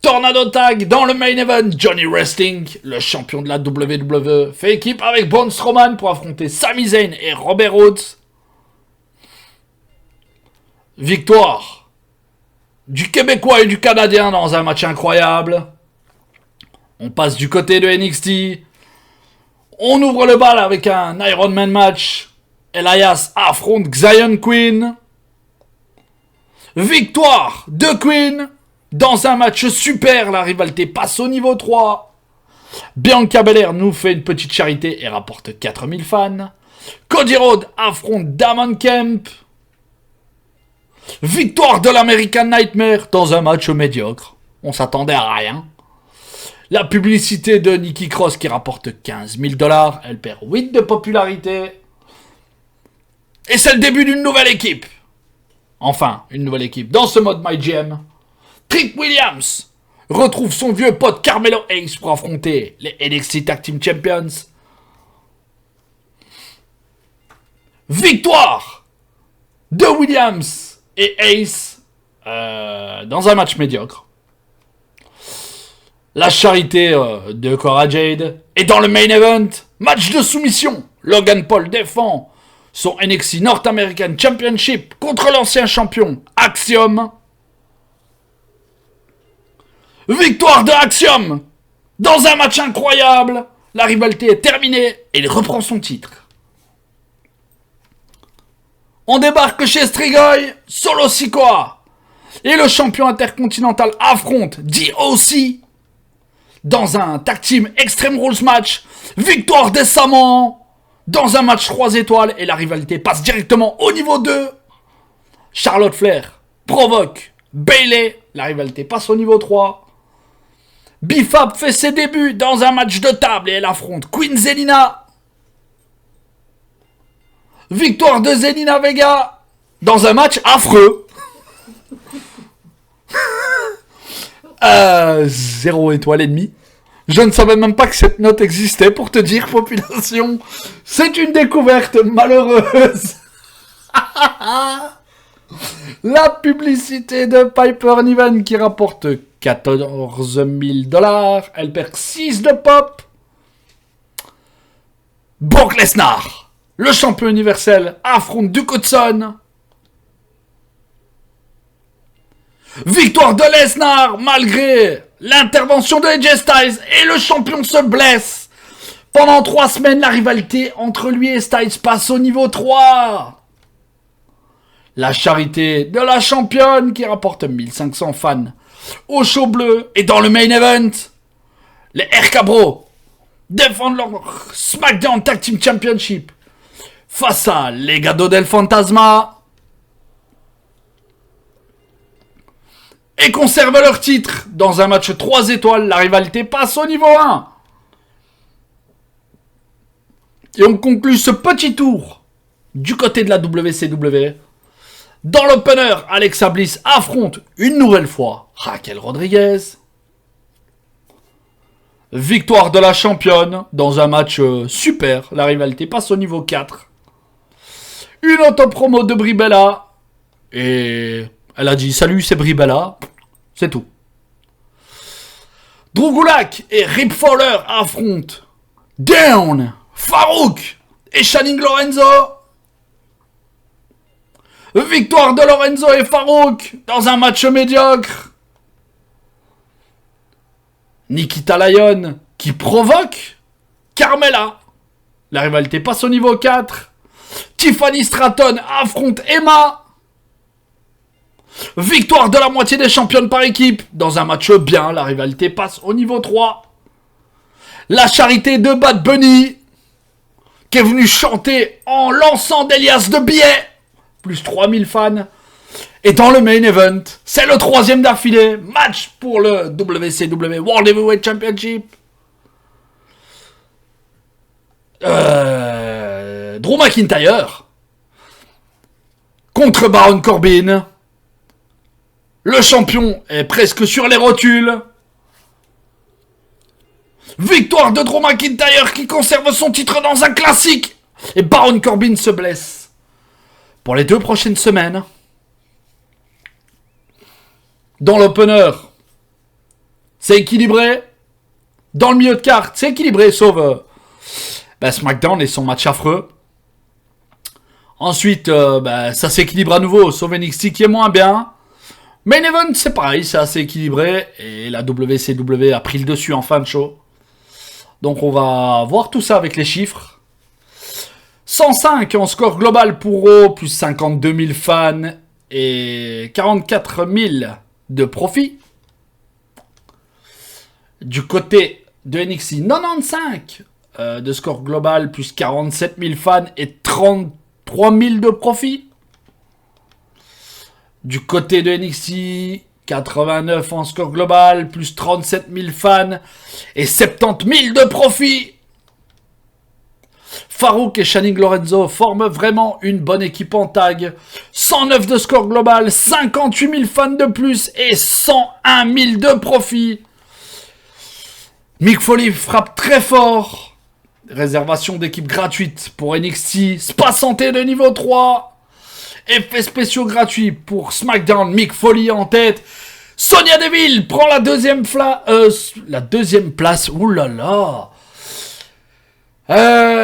Tornado Tag dans le main event. Johnny Wrestling, le champion de la WWE, fait équipe avec Braun Strowman pour affronter Sami Zayn et Robert Rhodes. Victoire du Québécois et du Canadien dans un match incroyable. On passe du côté de NXT. On ouvre le bal avec un Iron Man match. Elias affronte Xyon Queen. Victoire de Queen dans un match super. La rivalité passe au niveau 3. Bianca Belair nous fait une petite charité et rapporte 4000 fans. Cody Rhodes affronte Damon Kemp. Victoire de l'American Nightmare dans un match médiocre. On s'attendait à rien. La publicité de Nikki Cross qui rapporte 15 000 $. Elle perd 8 de popularité. Et c'est le début d'une nouvelle équipe. Enfin, une nouvelle équipe. Dans ce mode MyGM, Trick Williams retrouve son vieux pote Carmelo Hayes pour affronter les NXT Tag Team Champions. Victoire de Williams et Ace dans un match médiocre. La charité de Cora Jade. Et dans le main event, match de soumission. Logan Paul défend son NXT North American Championship contre l'ancien champion Axiom. Victoire de Axiom dans un match incroyable. La rivalité est terminée et il reprend son titre. On débarque chez Strigoi, Solo Sikoa et le champion intercontinental affronte DOC dans un tag team Extreme Rules match. Victoire des Samoans dans un match 3 étoiles et la rivalité passe directement au niveau 2. Charlotte Flair provoque Bayley, la rivalité passe au niveau 3. Bifab fait ses débuts dans un match de table et elle affronte Queen Zelina. Victoire de Zelina Vega dans un match affreux. 0 étoile et demie. Je ne savais même pas que cette note existait, pour te dire, population. C'est une découverte malheureuse. La publicité de Piper Niven qui rapporte 14 000 $. Elle perd 6 de pop. Brock Lesnar, le champion universel, affronte Duke Hudson. Victoire de Lesnar malgré l'intervention de AJ Styles et le champion se blesse. Pendant 3 semaines, la rivalité entre lui et Styles passe au niveau 3. La charité de la championne qui rapporte 1500 fans au show bleu. Et dans le main event, les RK Bro défendent leur SmackDown Tag Team Championship face à Legado del Fantasma et conservent leur titre dans un match 3 étoiles. La rivalité passe au niveau 1. Et on conclut ce petit tour du côté de la WCW. Dans l'opener, Alexa Bliss affronte une nouvelle fois Raquel Rodriguez. Victoire de la championne dans un match super. La rivalité passe au niveau 4. Une auto-promo de Brie Bella. Et elle a dit salut, c'est Brie Bella. C'est tout. Drew Gulak et Rip Fowler affrontent Down, Farouk et Channing Lorenzo. Victoire de Lorenzo et Farouk dans un match médiocre. Nikita Lyon qui provoque Carmella. La rivalité passe au niveau 4. Tiffany Stratton affronte Emma. Victoire de la moitié des championnes par équipe dans un match bien. La rivalité passe au niveau 3. La charité de Bad Bunny qui est venu chanter en lançant des liasses de billets. Plus 3000 fans. Et dans le main event, c'est le 3e d'affilée. Match pour le WCW World Heavyweight Championship. Drew McIntyre contre Baron Corbin. Le champion est presque sur les rotules. Victoire de Drew McIntyre qui conserve son titre dans un classique. Et Baron Corbin se blesse. Pour les 2 prochaines semaines, dans l'opener, c'est équilibré. Dans le milieu de carte, c'est équilibré, sauf SmackDown et son match affreux. Ensuite, ça s'équilibre à nouveau, sauf NXT qui est moins bien. Main Event, c'est pareil, c'est assez équilibré. Et la WCW a pris le dessus en fin de show. Donc on va voir tout ça avec les chiffres. 105 en score global pour Raw, plus 52 000 fans et 44 000 de profit. Du côté de NXT, 95 de score global, plus 47 000 fans et 33 000 de profit. Du côté de NXT, 89 en score global, plus 37 000 fans et 70 000 de profit. Farouk et Channing Lorenzo forment vraiment une bonne équipe en tag. 109 de score global, 58 000 fans de plus et 101 000 de profit. Mick Foley frappe très fort. Réservation d'équipe gratuite pour NXT. Spa Santé de niveau 3. Effets spéciaux gratuits pour SmackDown. Mick Foley en tête. Sonya Deville prend la deuxième place. Ouh là là.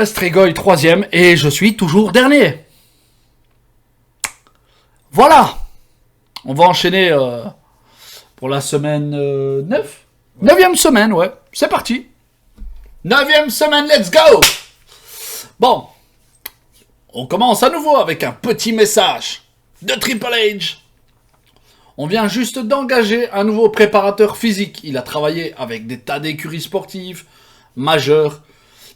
Strigoi 3e et je suis toujours dernier. Voilà. On va enchaîner pour la semaine 9. 9e semaine, ouais. C'est parti. 9e semaine, let's go. Bon. On commence à nouveau avec un petit message de Triple H. On vient juste d'engager un nouveau préparateur physique. Il a travaillé avec des tas d'écuries sportives majeures.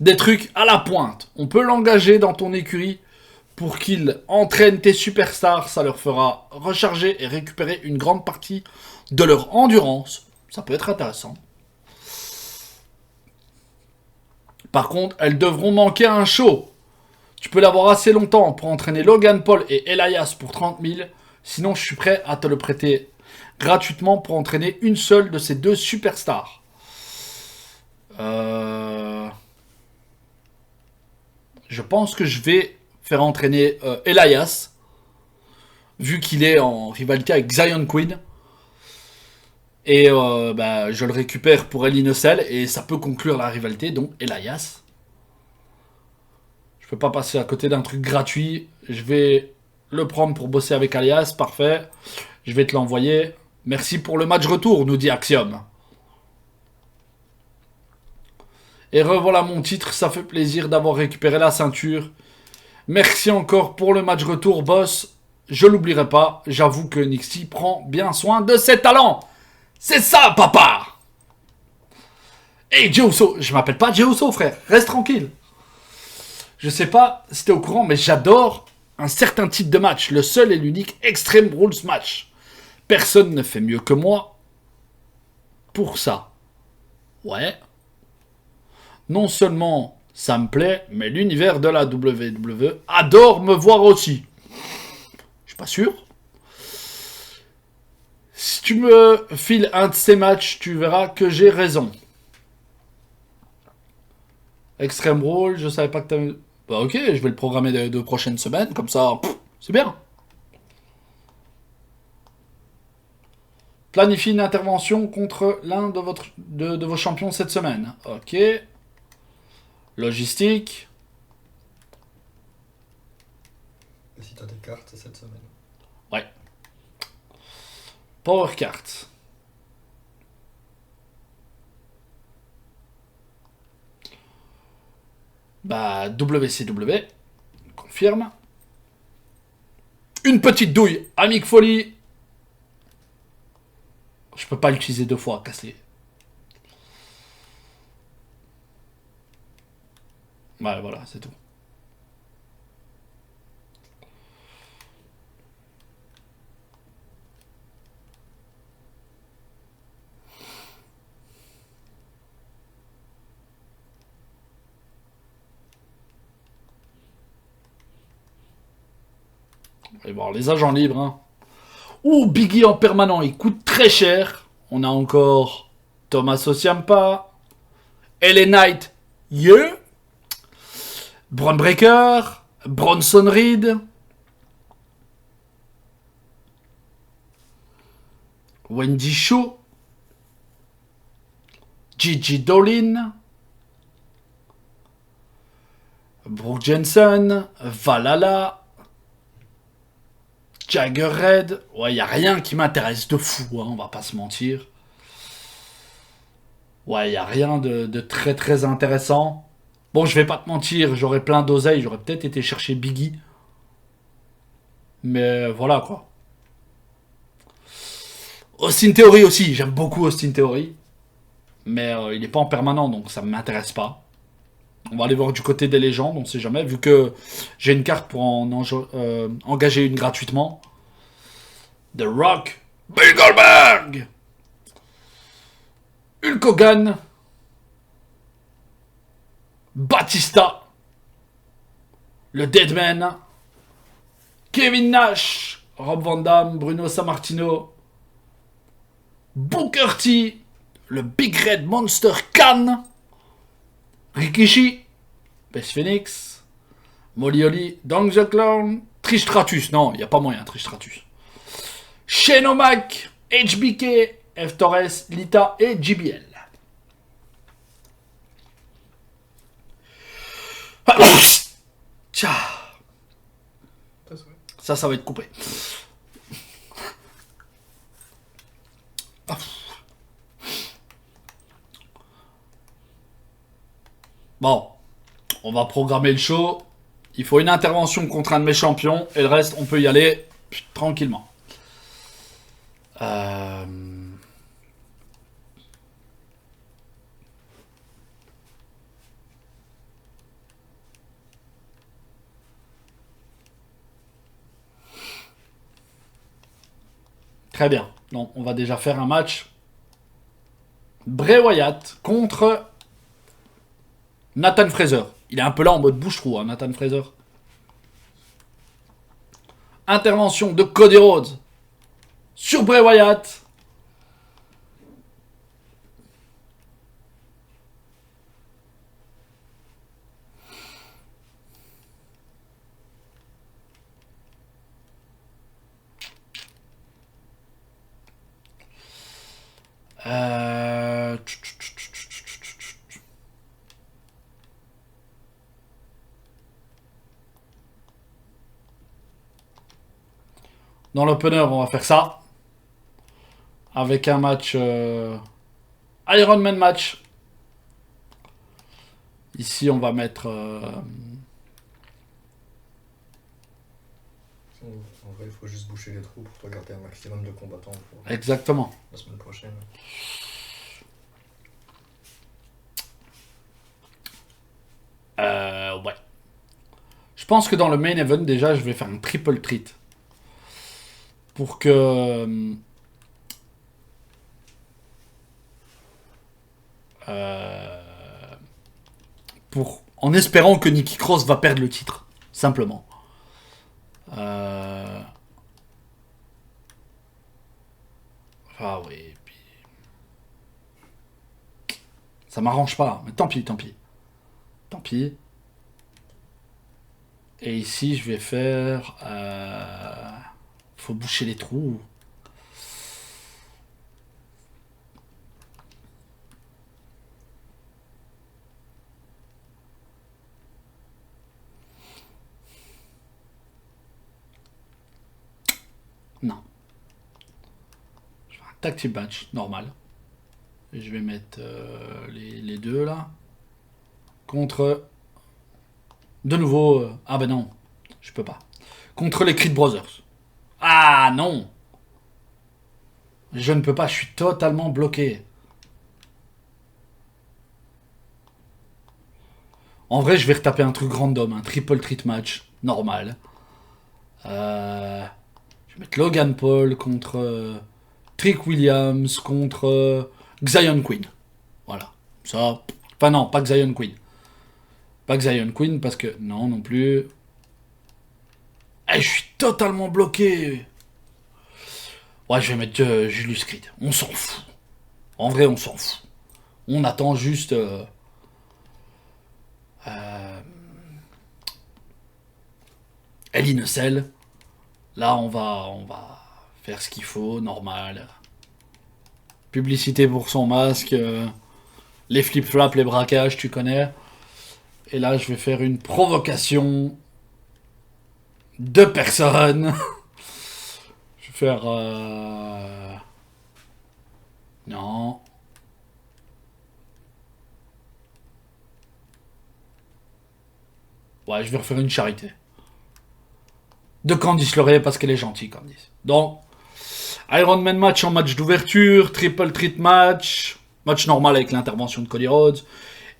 Des trucs à la pointe. On peut l'engager dans ton écurie pour qu'il entraîne tes superstars. Ça leur fera recharger et récupérer une grande partie de leur endurance. Ça peut être intéressant. Par contre, elles devront manquer un show Tu peux l'avoir assez longtemps pour entraîner Logan Paul et Elias pour 30 000. Sinon, je suis prêt à te le prêter gratuitement pour entraîner une seule de ces deux superstars. Je pense que je vais faire entraîner Elias, vu qu'il est en rivalité avec Zion Queen. Et je le récupère pour El Innocel et ça peut conclure la rivalité, donc Elias. Je peux pas passer à côté d'un truc gratuit. Je vais le prendre pour bosser avec Elias, parfait. Je vais te l'envoyer. Merci pour le match retour, nous dit Axiom. Et revoilà mon titre, ça fait plaisir d'avoir récupéré la ceinture. Merci encore pour le match retour, boss. Je l'oublierai pas, j'avoue que NXT prend bien soin de ses talents. C'est ça, papa. Hey, Jey Uso, je m'appelle pas Jey Uso, frère, reste tranquille. Je sais pas si t'es au courant, mais j'adore un certain type de match, le seul et l'unique Extreme Rules match. Personne ne fait mieux que moi pour ça. Ouais. Non seulement ça me plaît, mais l'univers de la WWE adore me voir aussi. Je suis pas sûr. Si tu me files un de ces matchs, tu verras que j'ai raison. Extreme Rules, je savais pas que t'avais... Bah ok, je vais le programmer de prochaines semaines, comme ça, c'est bien. Planifie une intervention contre l'un de vos champions cette semaine. Ok. Logistique. Et si t'as des cartes cette semaine. Ouais. Power Card. Bah, WCW. Confirme. Une petite douille. Amic Foley. Je peux pas l'utiliser deux fois, cassé. Ouais, voilà, c'est tout. On va voir les agents libres. Hein. Ouh, Biggie en permanent, il coûte très cher. On a encore Tommaso Ciampa, LA Knight, yeah. Braun Breaker, Bronson Reed, Wendy Choo, Gigi Dolin, Brooke Jensen, Valhalla, Jagger Red. Ouais, y a rien qui m'intéresse de fou, hein, on va pas se mentir. Ouais, y a rien de très très intéressant. Bon, je vais pas te mentir, j'aurais plein d'oseille, j'aurais peut-être été chercher Biggie. Mais voilà, quoi. Austin Theory aussi, j'aime beaucoup Austin Theory. Mais il est pas en permanent, donc ça m'intéresse pas. On va aller voir du côté des légendes, on sait jamais, vu que j'ai une carte pour en engager une gratuitement. The Rock, Bill Goldberg, Hulk Hogan, Batista, le Deadman, Kevin Nash, Rob Van Dam, Bruno Sammartino, Booker T, le Big Red Monster Khan, Rikishi, Beth Phoenix, Molly Holly, Dong the Clown, Trish Stratus. Non, il n'y a pas moyen, Trish Stratus. Shane O'Mac, HBK, F. Torres, Lita et JBL. Tiens. Ça va être coupé. Bon, on va programmer le show. Il faut une intervention contre un de mes champions. Et le reste, on peut y aller tranquillement. Très bien. Donc, on va déjà faire un match. Bray Wyatt contre Nathan Fraser. Il est un peu là en mode bouche-trou, hein, Nathan Fraser. intervention de Cody Rhodes sur Bray Wyatt. Dans l'opener, on va faire ça. Avec un match Iron Man match. Ici, on va mettre... En vrai, il faut juste boucher les trous pour te garder un maximum de combattants pour Exactement. la semaine prochaine. Ouais. Je pense que dans le main event, déjà, je vais faire un triple treat. Pour que... en espérant que Nikki Cross va perdre le titre. Simplement. Ah oui. Puis... Ça m'arrange pas. Mais tant pis, tant pis. Tant pis. Et ici, je vais faire... faut boucher les trous. Non. Je vais faire un tag team match, normal. Et je vais mettre les deux là. Contre... De nouveau... ah ben non, je peux pas. Contre les Creed Brothers. Ah non. Je ne peux pas, je suis totalement bloqué. En vrai, je vais retaper un truc random, un triple treat match, normal. Je vais mettre Logan Paul contre Trick Williams, contre Xion Queen. Voilà. Ça... Enfin non, pas Xion Queen. Pas Xion Queen parce que... Non, non plus. Eh, je suis totalement bloqué. Ouais, je vais mettre Julius Creed. On s'en fout. En vrai, on s'en fout. On attend juste... Hell in a Cell. Là, on va faire ce qu'il faut, normal. Publicité pour son masque. Les flip-flaps, les braquages, tu connais. Et là, je vais faire une provocation. 2 personnes. Je vais faire... Non. Ouais, je vais refaire une charité. De Candice LeRae parce qu'elle est gentille, Candice. Donc, Iron Man match en match d'ouverture, triple treat match, match normal avec l'intervention de Cody Rhodes.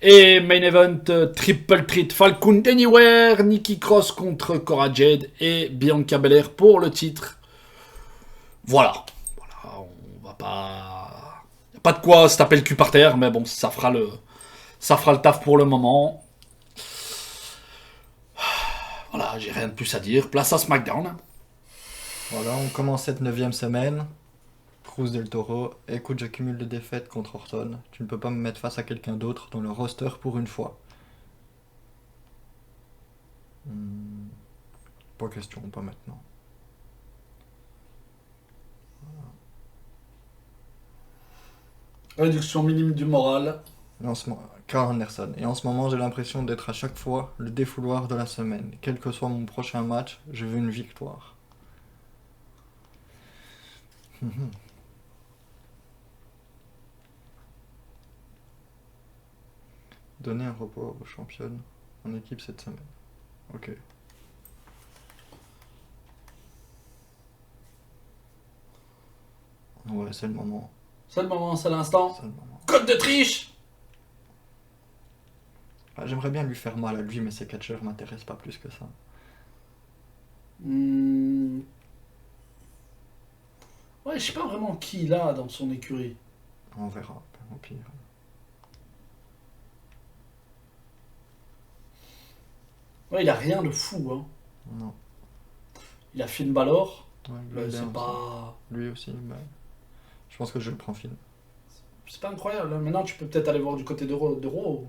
Et main event, triple treat Falcon Anywhere, Nikki Cross contre Cora Jade et Bianca Belair pour le titre. Voilà, on va pas... Y a pas de quoi se taper le cul par terre, mais bon, ça fera le taf pour le moment. Voilà, j'ai rien de plus à dire. Place à SmackDown. Voilà, on commence cette 9ème semaine. Cruz del Toro, écoute, j'accumule des défaites contre Orton. Tu ne peux pas me mettre face à quelqu'un d'autre dans le roster pour une fois. Pas question, pas maintenant. Réduction minime du moral. Et en ce moment, Carl Anderson. Et en ce moment, j'ai l'impression d'être à chaque fois le défouloir de la semaine. Quel que soit mon prochain match, je veux une victoire. Donner un repos aux championnes en équipe cette semaine. Ok. Ouais, c'est le moment. C'est le moment, c'est l'instant. C'est le moment. Code de triche. Ah, j'aimerais bien lui faire mal à lui, mais ses catcheurs m'intéressent pas plus que ça. Ouais, je sais pas vraiment qui il a dans son écurie. On verra, au pire. Ouais, il a rien de fou, hein. Non. Il a Finn Balor. Ouais, Mais bien c'est aussi. pas... Lui aussi, bah, je pense que je le prends film. C'est pas incroyable. Hein. Maintenant, tu peux peut-être aller voir du côté d'Euro.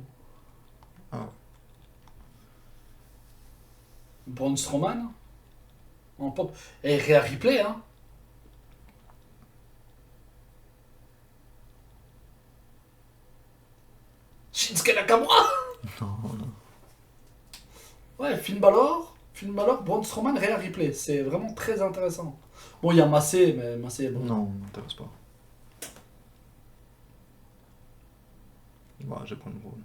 Ah, Braun Strowman. En pop. Et Rhea Ripley, hein. Shinsuke Nakamura. non, non. Ouais, Finn Balor, Braun Strowman, Rhea Ripley. C'est vraiment très intéressant. Bon, il y a Massé, mais Massé, bon. Non, m'intéresse pas. Bah, je vais prendre Braun.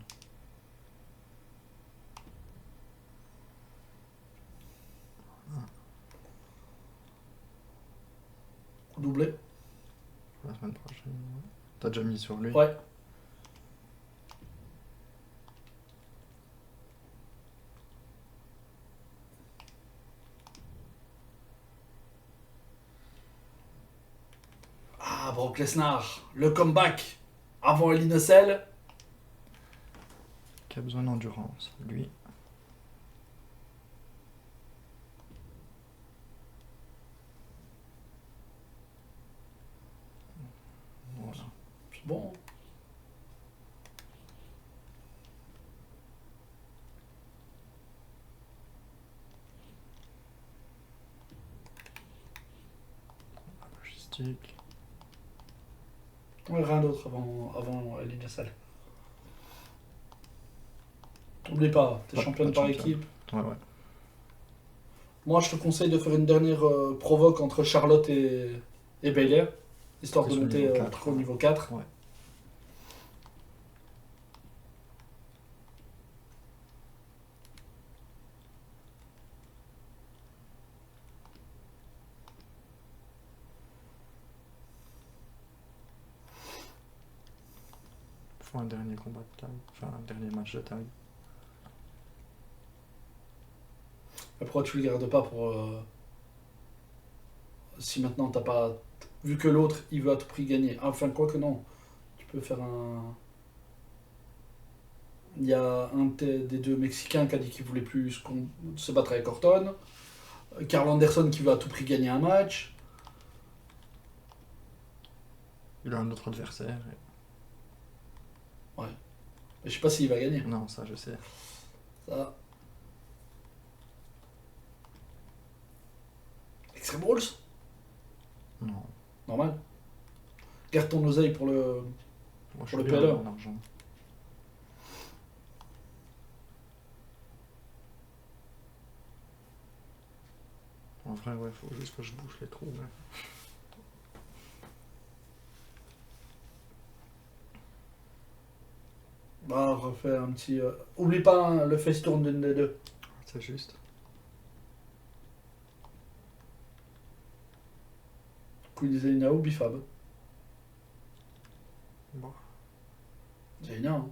Doublé. Pour la semaine prochaine. Ouais. T'as déjà mis sur lui? Ouais. Ah, Brock Lesnar, le comeback avant Hell in a Cell. Qui a besoin d'endurance? Lui. Voilà. C'est bon. Logistique. Ouais, rien d'autre avant Hell in a Cell. N'oublie pas, t'es Pas- championne pas par de championne. équipe. Ouais, ouais. Moi, je te conseille de faire une dernière provoque entre Charlotte et Bayley, histoire C'est de sur le monter niveau 4, au niveau 4. Ouais. Faut un dernier combat de taille. Enfin, un dernier match de taille. Mais pourquoi tu le gardes pas pour... si maintenant t'as pas... Vu que l'autre, il veut à tout prix gagner. Enfin, quoi que non. Tu peux faire un... Il y a un des deux Mexicains qui a dit qu'il voulait plus se battre avec Orton. Carl Anderson qui veut à tout prix gagner un match. Il a un autre adversaire. Mais je sais pas s'il va gagner. Non, ça je sais. Ça... Extreme Rules. Non. Normal. Garde ton oseille pour le... Moi je Pour suis le bien PLE. dans l'argent. En vrai, ouais, faut juste que je bouche les trous. Mais... Bah, refais un petit... Oublie pas hein, le face tourne d'une des deux. C'est juste. Queen Zelina ou Bifab. Bon. Zelina, hein.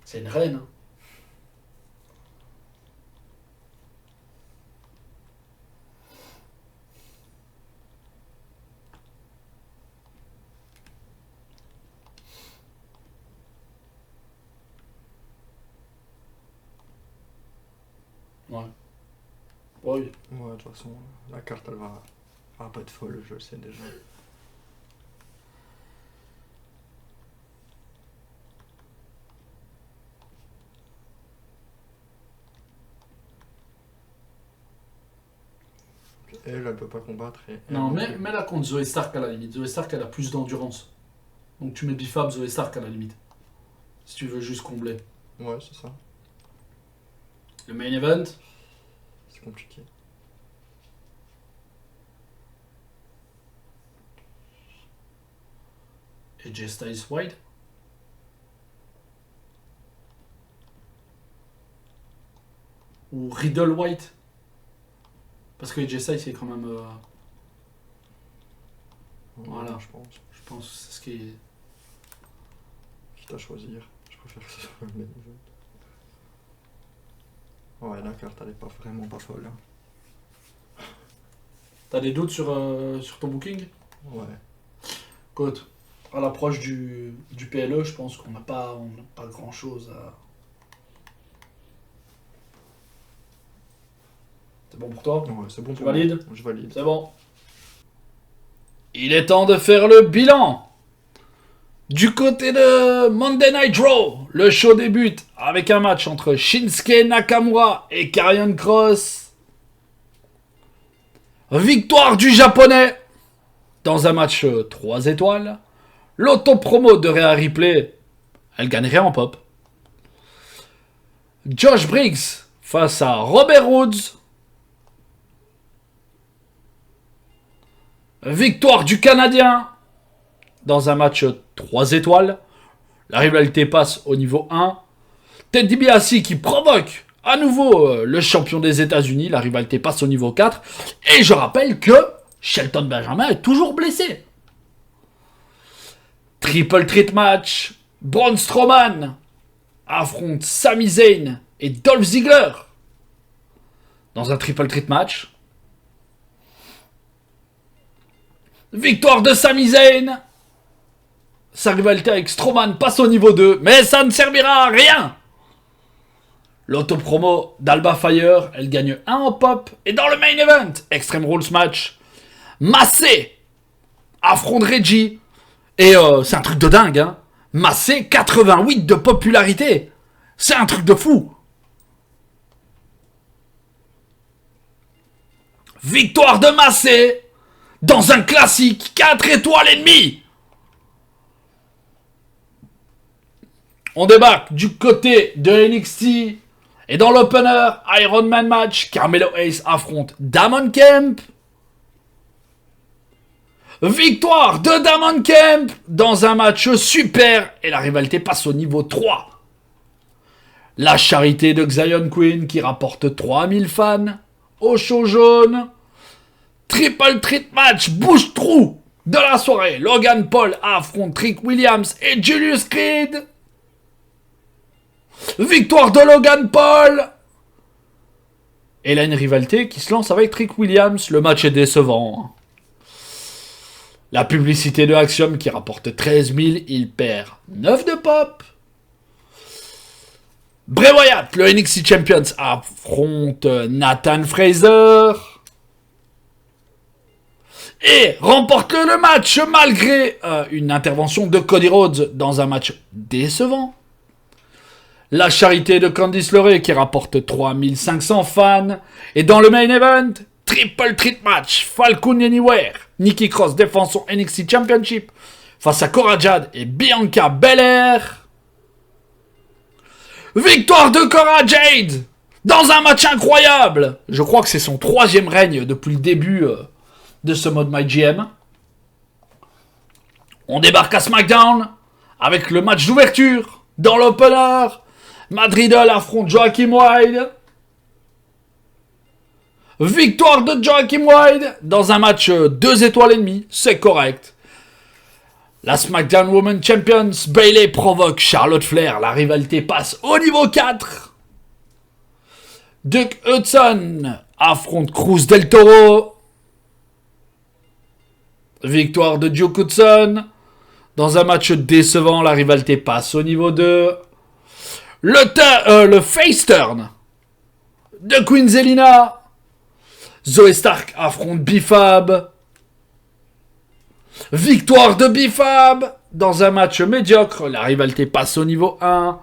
C'est une reine. Hein. Ouais. Oui. Ouais, de toute façon, la carte elle va pas être folle, je le sais déjà. Elle peut pas combattre. Et elle Non, plus. mets la contre Zoé Stark à la limite. Zoé Stark, elle a plus d'endurance. Donc tu mets Bifab, Zoé Stark à la limite. Si tu veux juste combler. Ouais, c'est ça. Le main event, C'est compliqué. AJ Styles White. Ou Riddle White. Parce que AJ Styles, c'est quand même... Voilà. Je pense. je pense que c'est ce qui est... Quitte à choisir, je préfère que ce soit le main event. Ouais, la carte elle est pas vraiment pas folle. Hein. T'as des doutes sur ton booking? Ouais. Écoute, à l'approche du PLE, je pense qu'on n'a pas grand chose C'est bon pour toi? Ouais, c'est bon Tu pour valides? moi. Je valide. C'est bon. Il est temps de faire le bilan. Du côté de Monday Night Raw, le show débute avec un match entre Shinsuke Nakamura et Karrion Kross. Victoire du japonais dans un match 3 étoiles. L'auto-promo de Rhea Ripley, elle gagnerait en pop. Josh Briggs face à Robert Woods. Victoire du Canadien dans un match 3 étoiles. La rivalité passe au niveau 1. Ted DiBiase qui provoque à nouveau le champion des États-Unis. La rivalité passe au niveau 4. Et je rappelle que Shelton Benjamin est toujours blessé. Triple Threat match. Braun Strowman affronte Sami Zayn et Dolph Ziggler dans un Triple Threat match. Victoire de Sami Zayn. Sa rivalité avec Strowman passe au niveau 2, mais ça ne servira à rien. L'auto-promo d'Alba Fire, elle gagne 1 en pop. Et dans le main event, Extreme Rules match, Massé affronte Reggie. Et c'est un truc de dingue, hein. Massé, 88 de popularité. C'est un truc de fou. Victoire de Massé dans un classique 4 étoiles et demie. On débarque du côté de NXT. Et dans l'opener, Iron Man match, Carmelo Hayes affronte Damon Kemp. Victoire de Damon Kemp dans un match super. Et la rivalité passe au niveau 3. La charité de Xion Queen qui rapporte 3000 fans au show jaune. Triple Threat match bouche-trou de la soirée. Logan Paul affronte Trick Williams et Julius Creed. Victoire de Logan Paul. Et là, une rivalité qui se lance avec Trick Williams. Le match est décevant. La publicité de Axiom qui rapporte 13 000. Il perd 9 de pop. Bray Wyatt, le NXT Champions, affronte Nathan Fraser. Et remporte le match malgré une intervention de Cody Rhodes dans un match décevant. La charité de Candice LeRae qui rapporte 3500 fans. Et dans le main event, Triple Threat match, Falcon Anywhere. Nikki Cross défend son NXT Championship face à Cora Jade et Bianca Belair. Victoire de Cora Jade dans un match incroyable. Je crois que c'est son 3e règne depuis le début de ce mode MyGM. On débarque à SmackDown avec le match d'ouverture. Dans l'opener, Matt Riddle affronte Joaquin Wilde. Victoire de Joaquin Wilde dans un match 2 étoiles et demie, c'est correct. La SmackDown Women's Champions, Bayley provoque Charlotte Flair. La rivalité passe au niveau 4. Duke Hudson affronte Cruz del Toro. Victoire de Duke Hudson. Dans un match décevant, la rivalité passe au niveau 2. Le face turn de Queen Zelina. Zoe Stark affronte B-Fab. Victoire de B-Fab dans un match médiocre. La rivalité passe au niveau 1.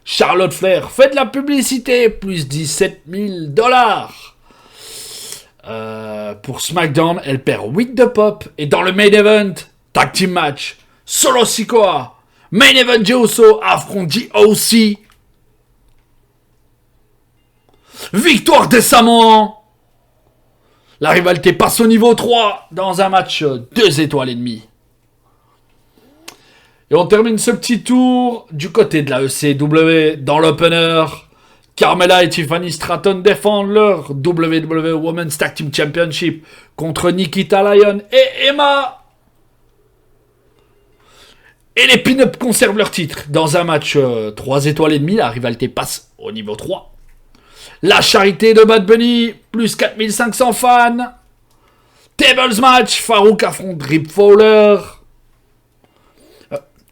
Charlotte Flair fait de la publicité. Plus 17 000 $. Pour SmackDown, elle perd 8 de pop. Et dans le main event, tag team match, Solo Sikoa, main event Jey Uso affronte GOC. Victoire des Samoans. La rivalité passe au niveau 3 dans un match 2 étoiles et demie. Et on termine ce petit tour du côté de la ECW dans l'opener. Carmella et Tiffany Stratton défendent leur WWE Women's Tag Team Championship contre Nikita Lyon et Emma. Et les pin-up conservent leur titre dans un match 3 étoiles et demie. La rivalité passe au niveau 3. La charité de Bad Bunny, plus 4500 fans. Tables match, Farouk affronte Rip Fowler.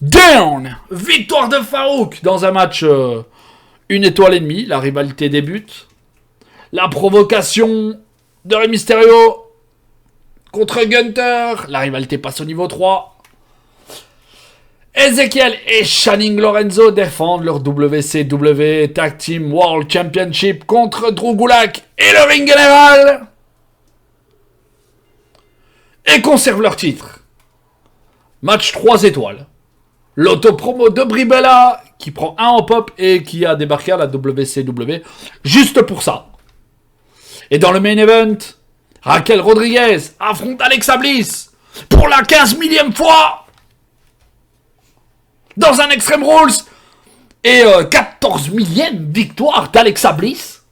Down, victoire de Farouk dans un match 1 étoile et demie. La rivalité débute. La provocation de Rey Mysterio contre Gunther. La rivalité passe au niveau 3. Ezekiel et Channing Lorenzo défendent leur WCW Tag Team World Championship contre Drew Gulak et le ring général. Et conservent leur titre. Match 3 étoiles. L'autopromo de Brie Bella qui prend un en pop et qui a débarqué à la WCW juste pour ça. Et dans le main event, Raquel Rodriguez affronte Alexa Bliss pour la 15 millième fois dans un Extreme Rules et 14 millième victoire d'Alexa Bliss.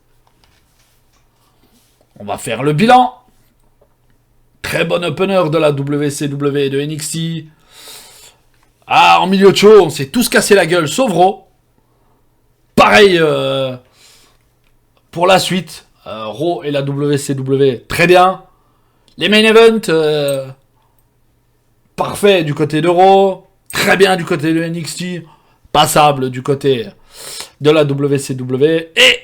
On va faire le bilan. Très bon opener de la WCW et de NXT. Ah, en milieu de show, on s'est tous cassé la gueule, sauf Raw. Pareil pour la suite. Raw et la WCW, très bien. Les main events, parfait du côté de Raw. Très bien du côté de NXT. Passable du côté de la WCW. Et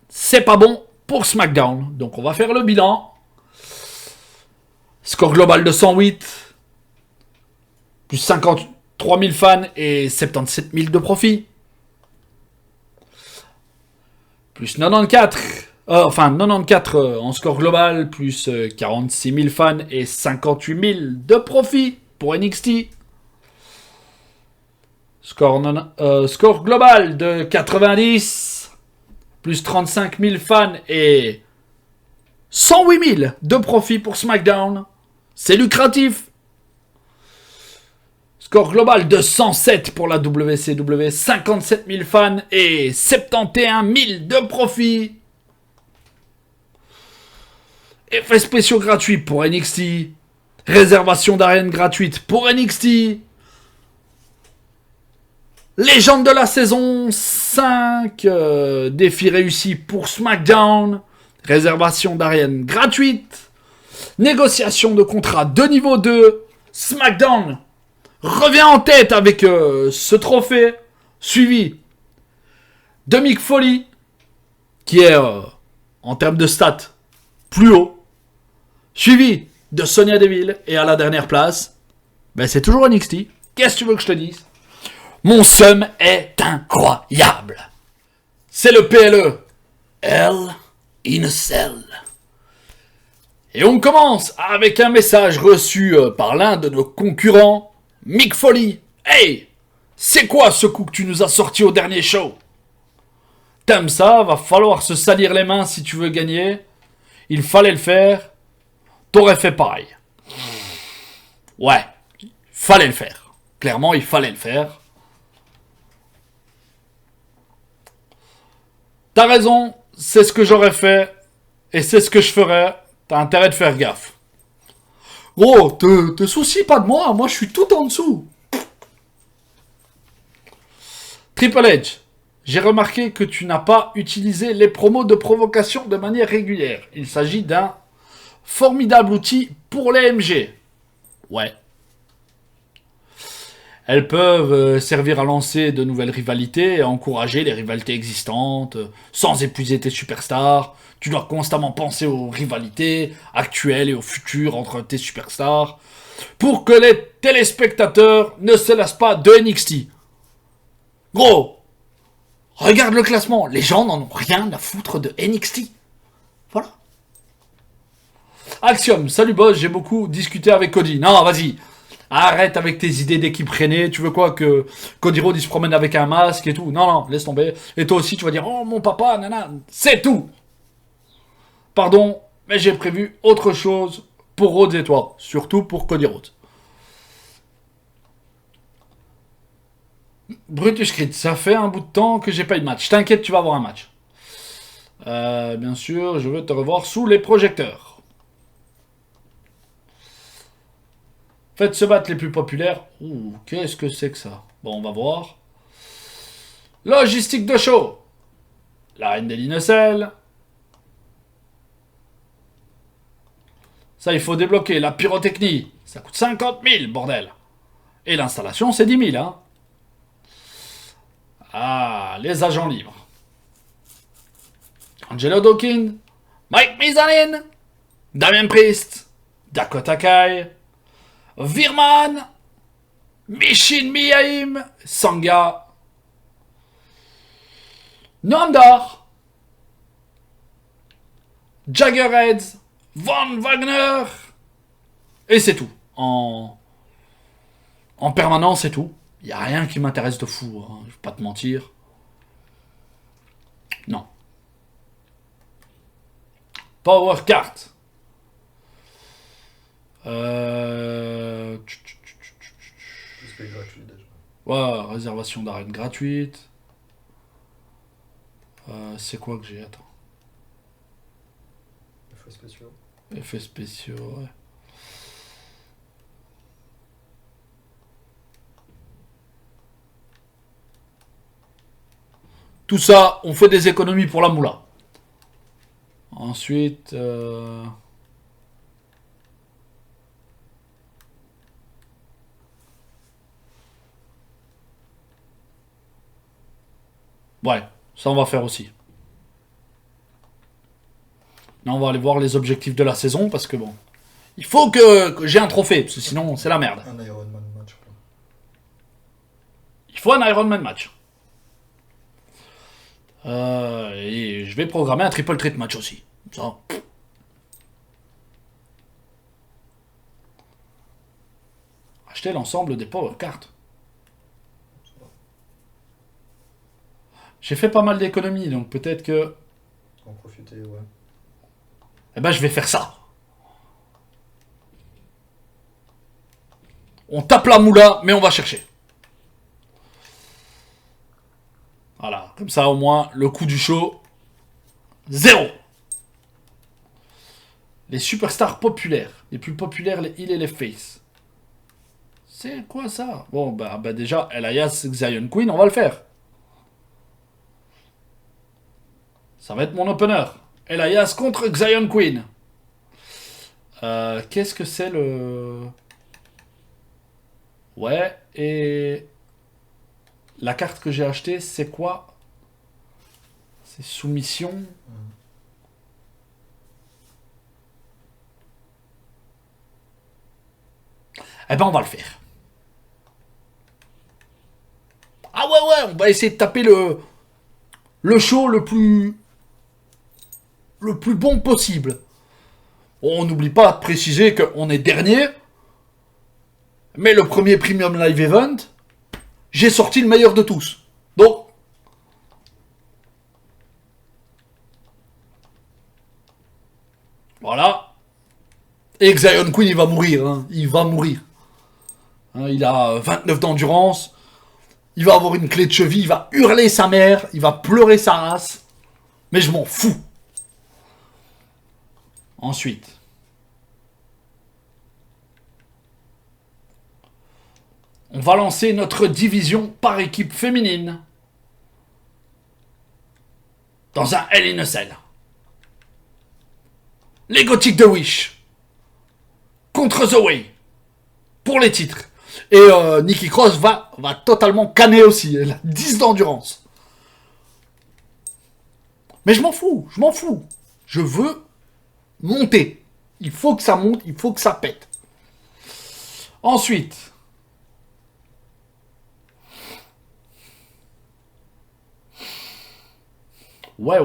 c'est pas bon pour SmackDown. Donc on va faire le bilan. Score global de 108. Plus 53 000 fans et 77 000 de profit. Plus 94 en score global, plus 46 000 fans et 58 000 de profit pour NXT. Score global de 90, plus 35 000 fans et 108 000 de profit pour SmackDown. C'est lucratif. Score global de 107 pour la WCW, 57 000 fans et 71 000 de profit. Effets spéciaux gratuits pour NXT. Réservation d'arène gratuite pour NXT. Légende de la saison 5. Défi réussi pour SmackDown. Réservation d'arène gratuite. Négociation de contrat de niveau 2. SmackDown revient en tête avec ce trophée. Suivi de Mick Foley. Qui est, en termes de stats, plus haut. Suivi de Sonya Deville. Et à la dernière place, ben c'est toujours NXT. Qu'est-ce que tu veux que je te dise? Mon seum est incroyable. C'est le PLE. Hell in a Cell. Et on commence avec un message reçu par l'un de nos concurrents, Mick Foley. Hey, c'est quoi ce coup que tu nous as sorti au dernier show? T'aimes ça? Va falloir se salir les mains si tu veux gagner. Il fallait le faire. T'aurais fait pareil. Ouais, fallait le faire. Clairement, il fallait le faire. T'as raison, c'est ce que j'aurais fait. Et c'est ce que je ferais. T'as intérêt de faire gaffe. Gros, te soucies pas de moi. Moi, je suis tout en dessous. Triple H, j'ai remarqué que tu n'as pas utilisé les promos de provocation de manière régulière. Il s'agit d'un formidable outil pour les MG. Ouais. Elles peuvent servir à lancer de nouvelles rivalités et à encourager les rivalités existantes, sans épuiser tes superstars. Tu dois constamment penser aux rivalités actuelles et aux futures entre tes superstars, pour que les téléspectateurs ne se lassent pas de NXT. Gros, regarde le classement, les gens n'en ont rien à foutre de NXT. Voilà. Axiom, salut boss, j'ai beaucoup discuté avec Cody. Non, vas-y. Arrête avec tes idées d'équipe rennais. Tu veux quoi, que Cody Rhodes il se promène avec un masque et tout? Non, laisse tomber. Et toi aussi, tu vas dire, oh mon papa, nana. C'est tout. Pardon, mais j'ai prévu autre chose pour Rhodes et toi. Surtout pour Cody Rhodes. Brutus Crit, ça fait un bout de temps que j'ai pas eu de match. T'inquiète, tu vas avoir un match. Bien sûr, je veux te revoir sous les projecteurs. Faites se battre les plus populaires. Ouh, qu'est-ce que c'est que ça? Bon, on va voir. Logistique de show. La reine des Linocelles. Ça, il faut débloquer. La pyrotechnie. Ça coûte 50 000, bordel. Et l'installation, c'est 10 000, hein. Ah, les agents libres. Angelo Dawkins, Mike Mizanin, Damien Priest, Dakota Kai, Virman, Mishin Miyaim, Sanga, Noam Dar, Jagger Reds, Von Wagner, et c'est tout. En permanence, c'est tout. Il n'y a rien qui m'intéresse de fou, hein, je vais pas te mentir. Non. Power Card. C'est gratuit déjà. Ouais, réservation d'arène gratuite. C'est quoi que j'ai? Attends. Effets spéciaux. Effets spéciaux, ouais. Tout ça, on fait des économies pour la moula. Ensuite... Ouais, ça on va faire aussi. Là on va aller voir les objectifs de la saison parce que bon... Il faut que j'ai un trophée, parce que sinon c'est la merde. Un Ironman match. Il faut un Ironman match. Et je vais programmer un triple threat match aussi. Ça. Acheter l'ensemble des power cards. J'ai fait pas mal d'économies, donc peut-être que... En profiter, ouais. Eh ben je vais faire ça. On tape la moula, mais on va chercher. Voilà, comme ça au moins, le coup du show, 0. Les superstars populaires. Les plus populaires, les heal et les face. C'est quoi ça? Bon, bah déjà, Elias Zion Queen, on va le faire. Ça va être mon opener. Elias contre Zion Queen. Qu'est-ce que c'est le... Ouais, et... La carte que j'ai achetée, c'est quoi? C'est soumission. Eh ben, on va le faire. Ah ouais, on va essayer de taper le show le plus bon possible. On n'oublie pas de préciser qu'on est dernier. Mais le premier Premium Live Event, j'ai sorti le meilleur de tous. Donc, voilà. Et Zion Queen, il va mourir. Hein. Il va mourir. Hein, il a 29 d'endurance. Il va avoir une clé de cheville. Il va hurler sa mère. Il va pleurer sa race. Mais je m'en fous. Ensuite. On va lancer notre division par équipe féminine. Dans un Hell in a Cell. Les Gothiques de Wish. Contre The Way. Pour les titres. Et Nikki Cross va totalement canner aussi. Elle a 10 d'endurance. Mais je m'en fous. Je veux monter. Il faut que ça monte. Il faut que ça pète. Ensuite... Ouais.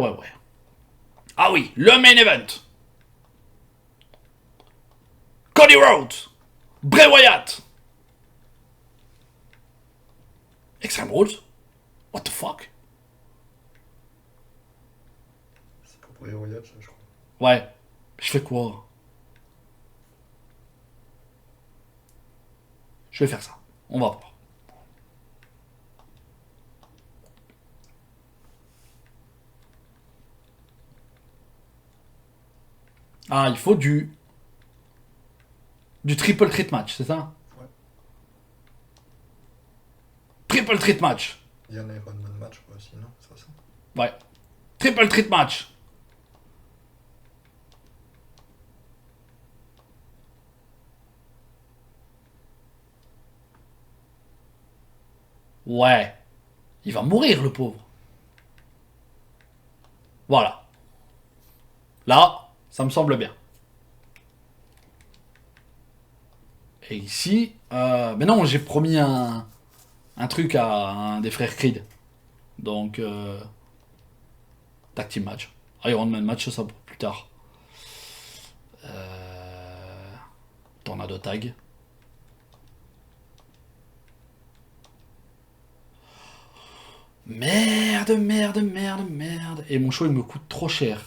Ah oui, le main event. Cody Rhodes. Bray Wyatt. Extreme Rules. What the fuck? C'est pour Bray Wyatt, ça, je crois. Ouais. Je fais quoi? Je vais faire ça. On va voir. Ah, il faut du triple threat match, c'est ça? Ouais. Triple threat match. Il y a un Ironman match aussi, non? C'est ça. Ouais. Triple threat match. Ouais. Il va mourir, le pauvre. Voilà. Là, ça me semble bien. Et ici, mais non, j'ai promis un truc à un des frères Creed. Donc, tag team match. Iron Man match, ça pour plus tard. Tornado tag. Merde, merde, merde, merde. Et mon show, il me coûte trop cher.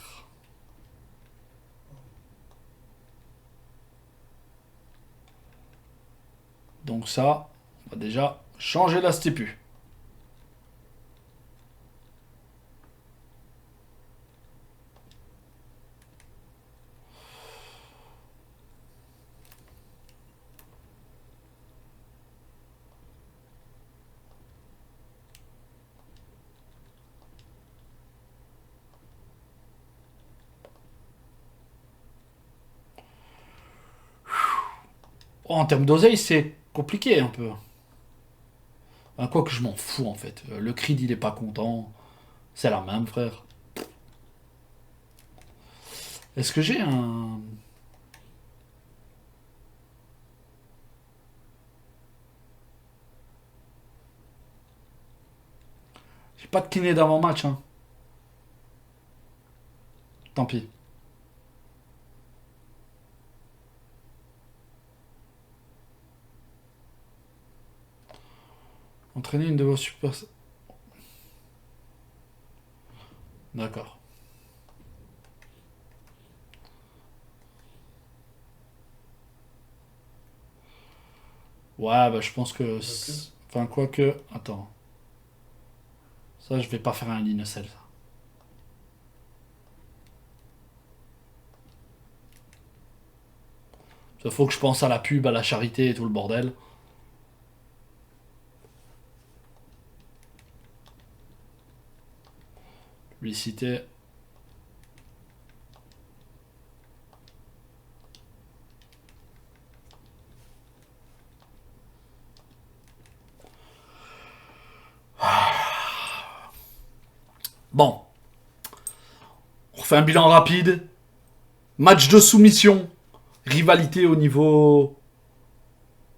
Donc ça, on va déjà changer la stipu. Oh, en termes d'oseille, c'est compliqué un peu. Quoi que je m'en fous en fait. Le Creed il est pas content. C'est la même frère. Est-ce que j'ai un... J'ai pas de kiné d'avant-match hein. Tant pis. Entraîner une de vos super... D'accord. Ouais, bah je pense que... Enfin, quoique... Attends. Ça, je vais pas faire un Linocell, ça. Ça, faut que je pense à la pub, à la charité et tout le bordel. Publicité. Bon. On refait un bilan rapide. Match de soumission. Rivalité au niveau...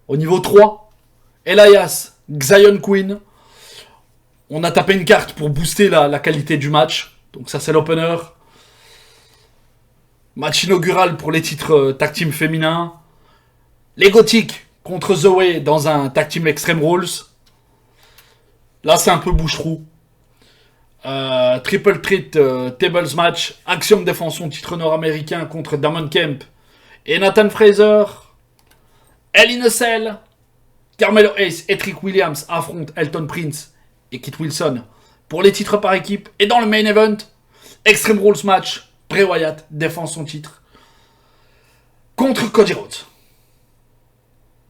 Au niveau 3. Elias, Xion Queen. On a tapé une carte pour booster la qualité du match. Donc ça c'est l'opener. Match inaugural pour les titres tag team féminins. Les Gothiques contre Zoé dans un tag team Extreme Rules. Là c'est un peu bouche-trou. Triple Threat Tables Match. Axiom défend son titre nord-américain contre Damon Kemp et Nathan Fraser. Hell in a Cell. Carmelo Hayes et Trick Williams affrontent Elton Prince et Kit Wilson pour les titres par équipe. Et dans le main event, Extreme Rules match, Bray Wyatt défend son titre contre Cody Rhodes.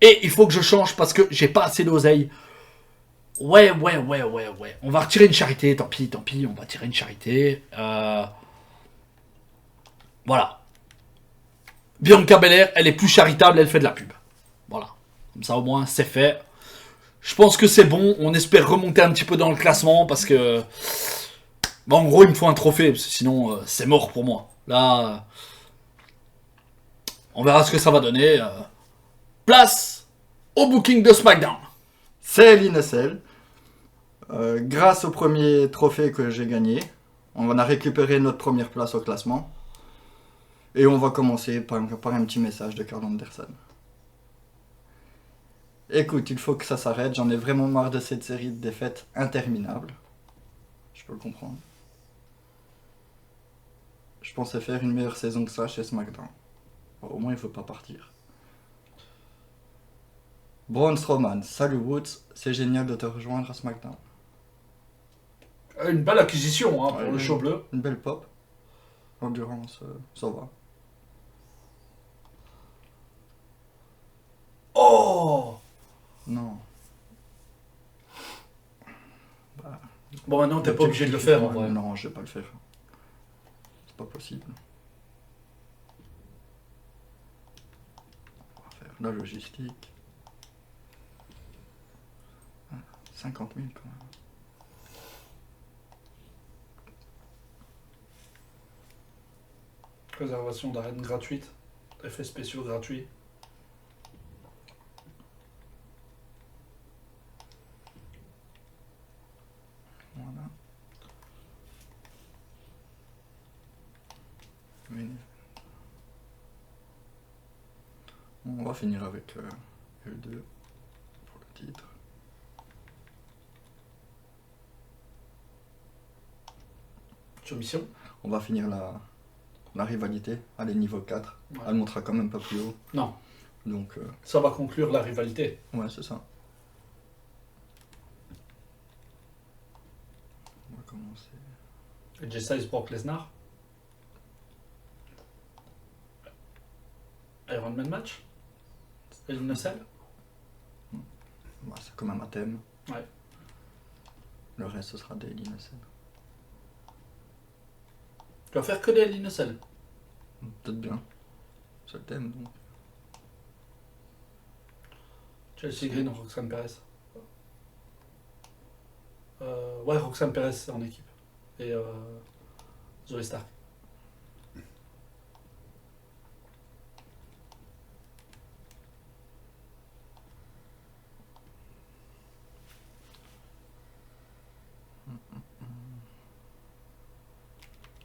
Et il faut que je change parce que j'ai pas assez d'oseille. Ouais. On va retirer une charité, tant pis, on va tirer une charité. Voilà. Bianca Belair, elle est plus charitable, elle fait de la pub. Voilà. Comme ça au moins, c'est fait. Je pense que c'est bon. On espère remonter un petit peu dans le classement parce que... Bon, en gros, il me faut un trophée, parce que sinon, c'est mort pour moi. Là, on verra ce que ça va donner. Place au booking de SmackDown. C'est l'Innocel. Grâce au premier trophée que j'ai gagné, on a récupéré notre première place au classement. Et on va commencer par un petit message de Karl Anderson. Écoute, il faut que ça s'arrête, j'en ai vraiment marre de cette série de défaites interminables. Je peux le comprendre. Je pensais faire une meilleure saison que ça chez SmackDown. Bon, au moins il faut pas partir. Braun Strowman, salut Woods, c'est génial de te rejoindre à SmackDown. Une belle acquisition hein, pour le show bleu. Une belle pop. Endurance, ça va. Oh Non. Bon, maintenant, t'es pas obligé de le faire en vrai. Non, je vais pas le faire. C'est pas possible. On va faire la logistique. 50 000 quand même. Préservation d'arène gratuite. Effets spéciaux gratuits. Voilà. Main- On va finir avec L2 pour le titre. Soumission. On va finir la rivalité. Allez, niveau 4. Ouais. Elle montera quand même pas plus haut. Non, Donc, ça va conclure la rivalité. ouais, c'est ça. On va commencer. AJ Styles, Brock Lesnar. Iron Man match. Hell in a Cell. Bah, c'est quand même un thème. Ouais. Le reste, ce sera des lignes. Tu vas faire que des Hell in a Cell. Peut-être bien. C'est le thème, donc. Chelsea Green, Roxanne Perez. Ouais, Roxanne Perez c'est en équipe. Et Zoe Stark.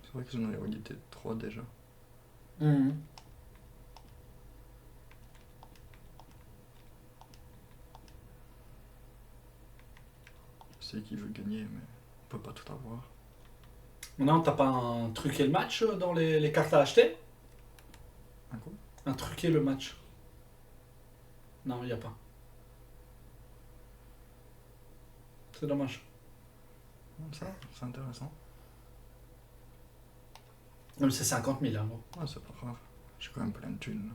C'est vrai qu'ils ont une rivalité de 3 déjà. Je sais qui veut gagner, mais on peut pas tout avoir. Maintenant, t'as pas un truqué le match dans les cartes à acheter? Un coup. Un truqué le match? Non, il n'y a pas. C'est dommage. Comme ça, c'est intéressant. Même c'est 50 000, hein, gros. Ouais, c'est pas grave. J'ai quand même plein de thunes.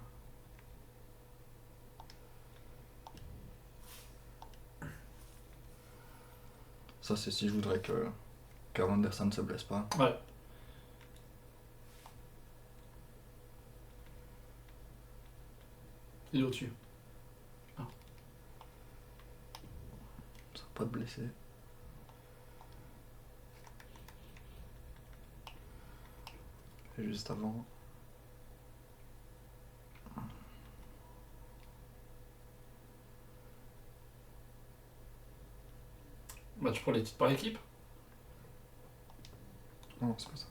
Ça, c'est si je voudrais que Anderson ne se blesse pas. Ouais. Il est au-dessus. Ça pas de blessé. Et juste avant. Match pour les titres par équipe. Non, c'est pas ça.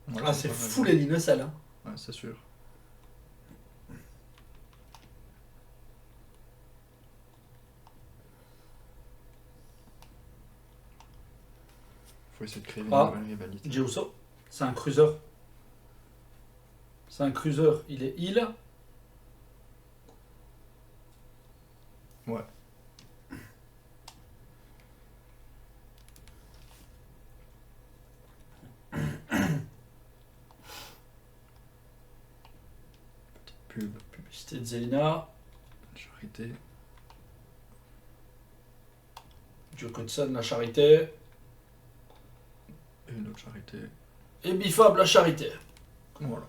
Voilà, Ah, c'est pas mal. fou les Linocell, hein. Ouais, c'est sûr. Faut essayer de créer une Ah. nouvelle rivalité. Jey Uso, c'est un cruiser. C'est un cruiser, il est heal. Ouais. Petite pub, Publicité de Zelina. charité. Joe Codson, la charité. Et une autre charité. Et Bifab, la charité. Voilà.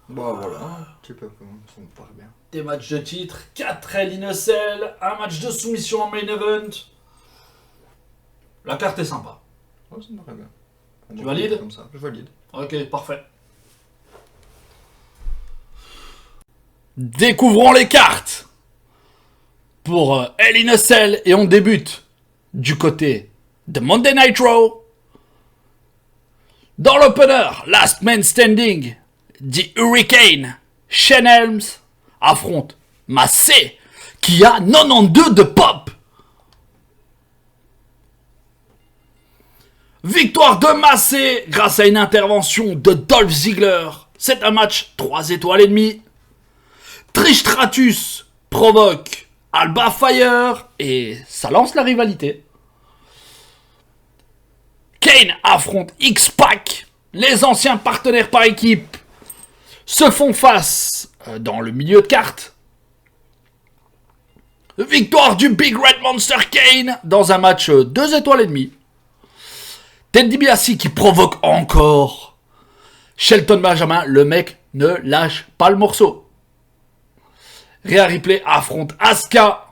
Bah voilà, tu peux, ça me paraît bien. Des matchs de titre, 4 Hell in a Cell, un match de soumission en main event. La carte est sympa. Ouais, ça me paraît bien. On Tu va valides faire comme ça, je valide. Ok, parfait. Découvrons les cartes pour Hell in a Cell et on débute du côté de Monday Night Raw. Dans l'opener, Last Man Standing, The Hurricane, Shane Helms affronte Massey qui a 92 de pop. Victoire de Massey grâce à une intervention de Dolph Ziggler. C'est un match 3 étoiles et demie. Trish Stratus provoque Alba Fire et ça lance la rivalité. Kane affronte X-Pac. Les anciens partenaires par équipe se font face dans le milieu de carte. Victoire du Big Red Monster Kane dans un match 2 étoiles et demie. Ted DiBiase qui provoque encore Shelton Benjamin, le mec ne lâche pas le morceau. Rhea Ripley affronte Asuka.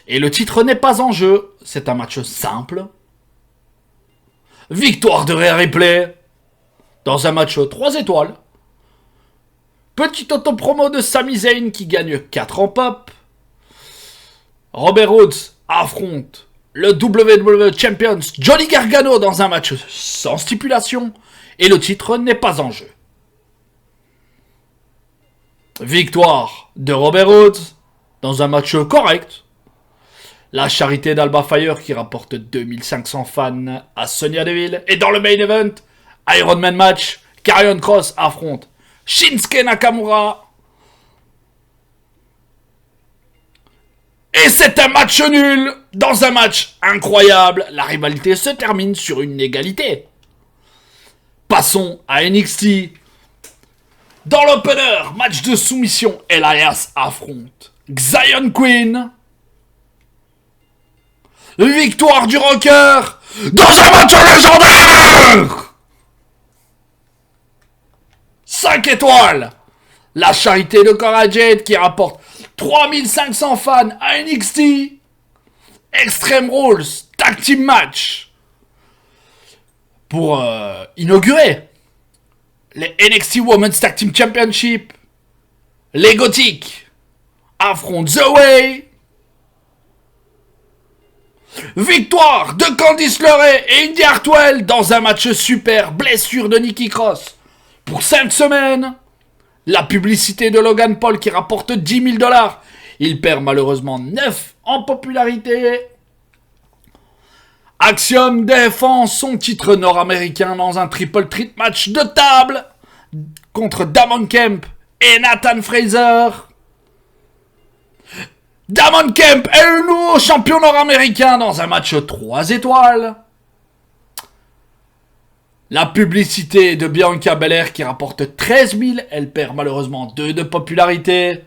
Et le titre n'est pas en jeu. C'est un match simple. Victoire de Rhea Ripley. Dans un match 3 étoiles. Petit auto-promo de Sami Zayn qui gagne 4 en pop. Robert Rhodes affronte le WWE Champions Johnny Gargano dans un match sans stipulation. Et le titre n'est pas en jeu. Victoire de Robert Rhodes dans un match correct. La charité d'Alba Fire qui rapporte 2500 fans à Sonya Deville. Et dans le main event, Iron Man match, Karrion Kross affronte Shinsuke Nakamura. Et c'est un match nul. Dans un match incroyable, la rivalité se termine sur une égalité. Passons à NXT. Dans l'opener, match de soumission, Elias affronte Xyon Queen. Victoire du Rocker dans un match légendaire. 5 étoiles. La charité de Cora Jade qui rapporte 3500 fans à NXT. Extreme Rules Tag Team Match. Pour inaugurer les NXT Women's Tag Team Championship. Les Gothiques affrontent The Way. Victoire de Candice LeRae et Indy Hartwell dans un match super. Blessure de Nikki Cross pour 5 semaines. La publicité de Logan Paul qui rapporte 10 000 $. Il perd malheureusement 9 en popularité. Axiom défend son titre nord-américain dans un triple threat match de table contre Damon Kemp et Nathan Fraser. Damon Kemp est le nouveau champion nord-américain dans un match 3 étoiles. La publicité de Bianca Belair qui rapporte 13 000. Elle perd malheureusement 2 de popularité.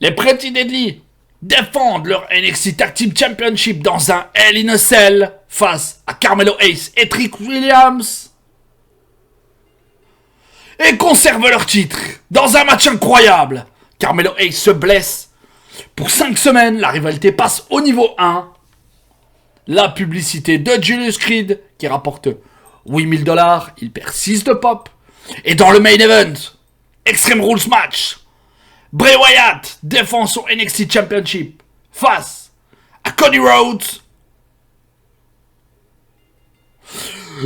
Les Pretty Deadly défendent leur NXT Tag Team Championship dans un Hell in a Cell face à Carmelo Hayes et Trick Williams. Et conservent leur titre dans un match incroyable. Carmelo Hayes se blesse. Pour 5 semaines, la rivalité passe au niveau 1. La publicité de Julius Creed qui rapporte 8 000 $. Il perd 6 de pop. Et dans le main event, Extreme Rules match, Bray Wyatt défend son NXT Championship face à Cody Rhodes.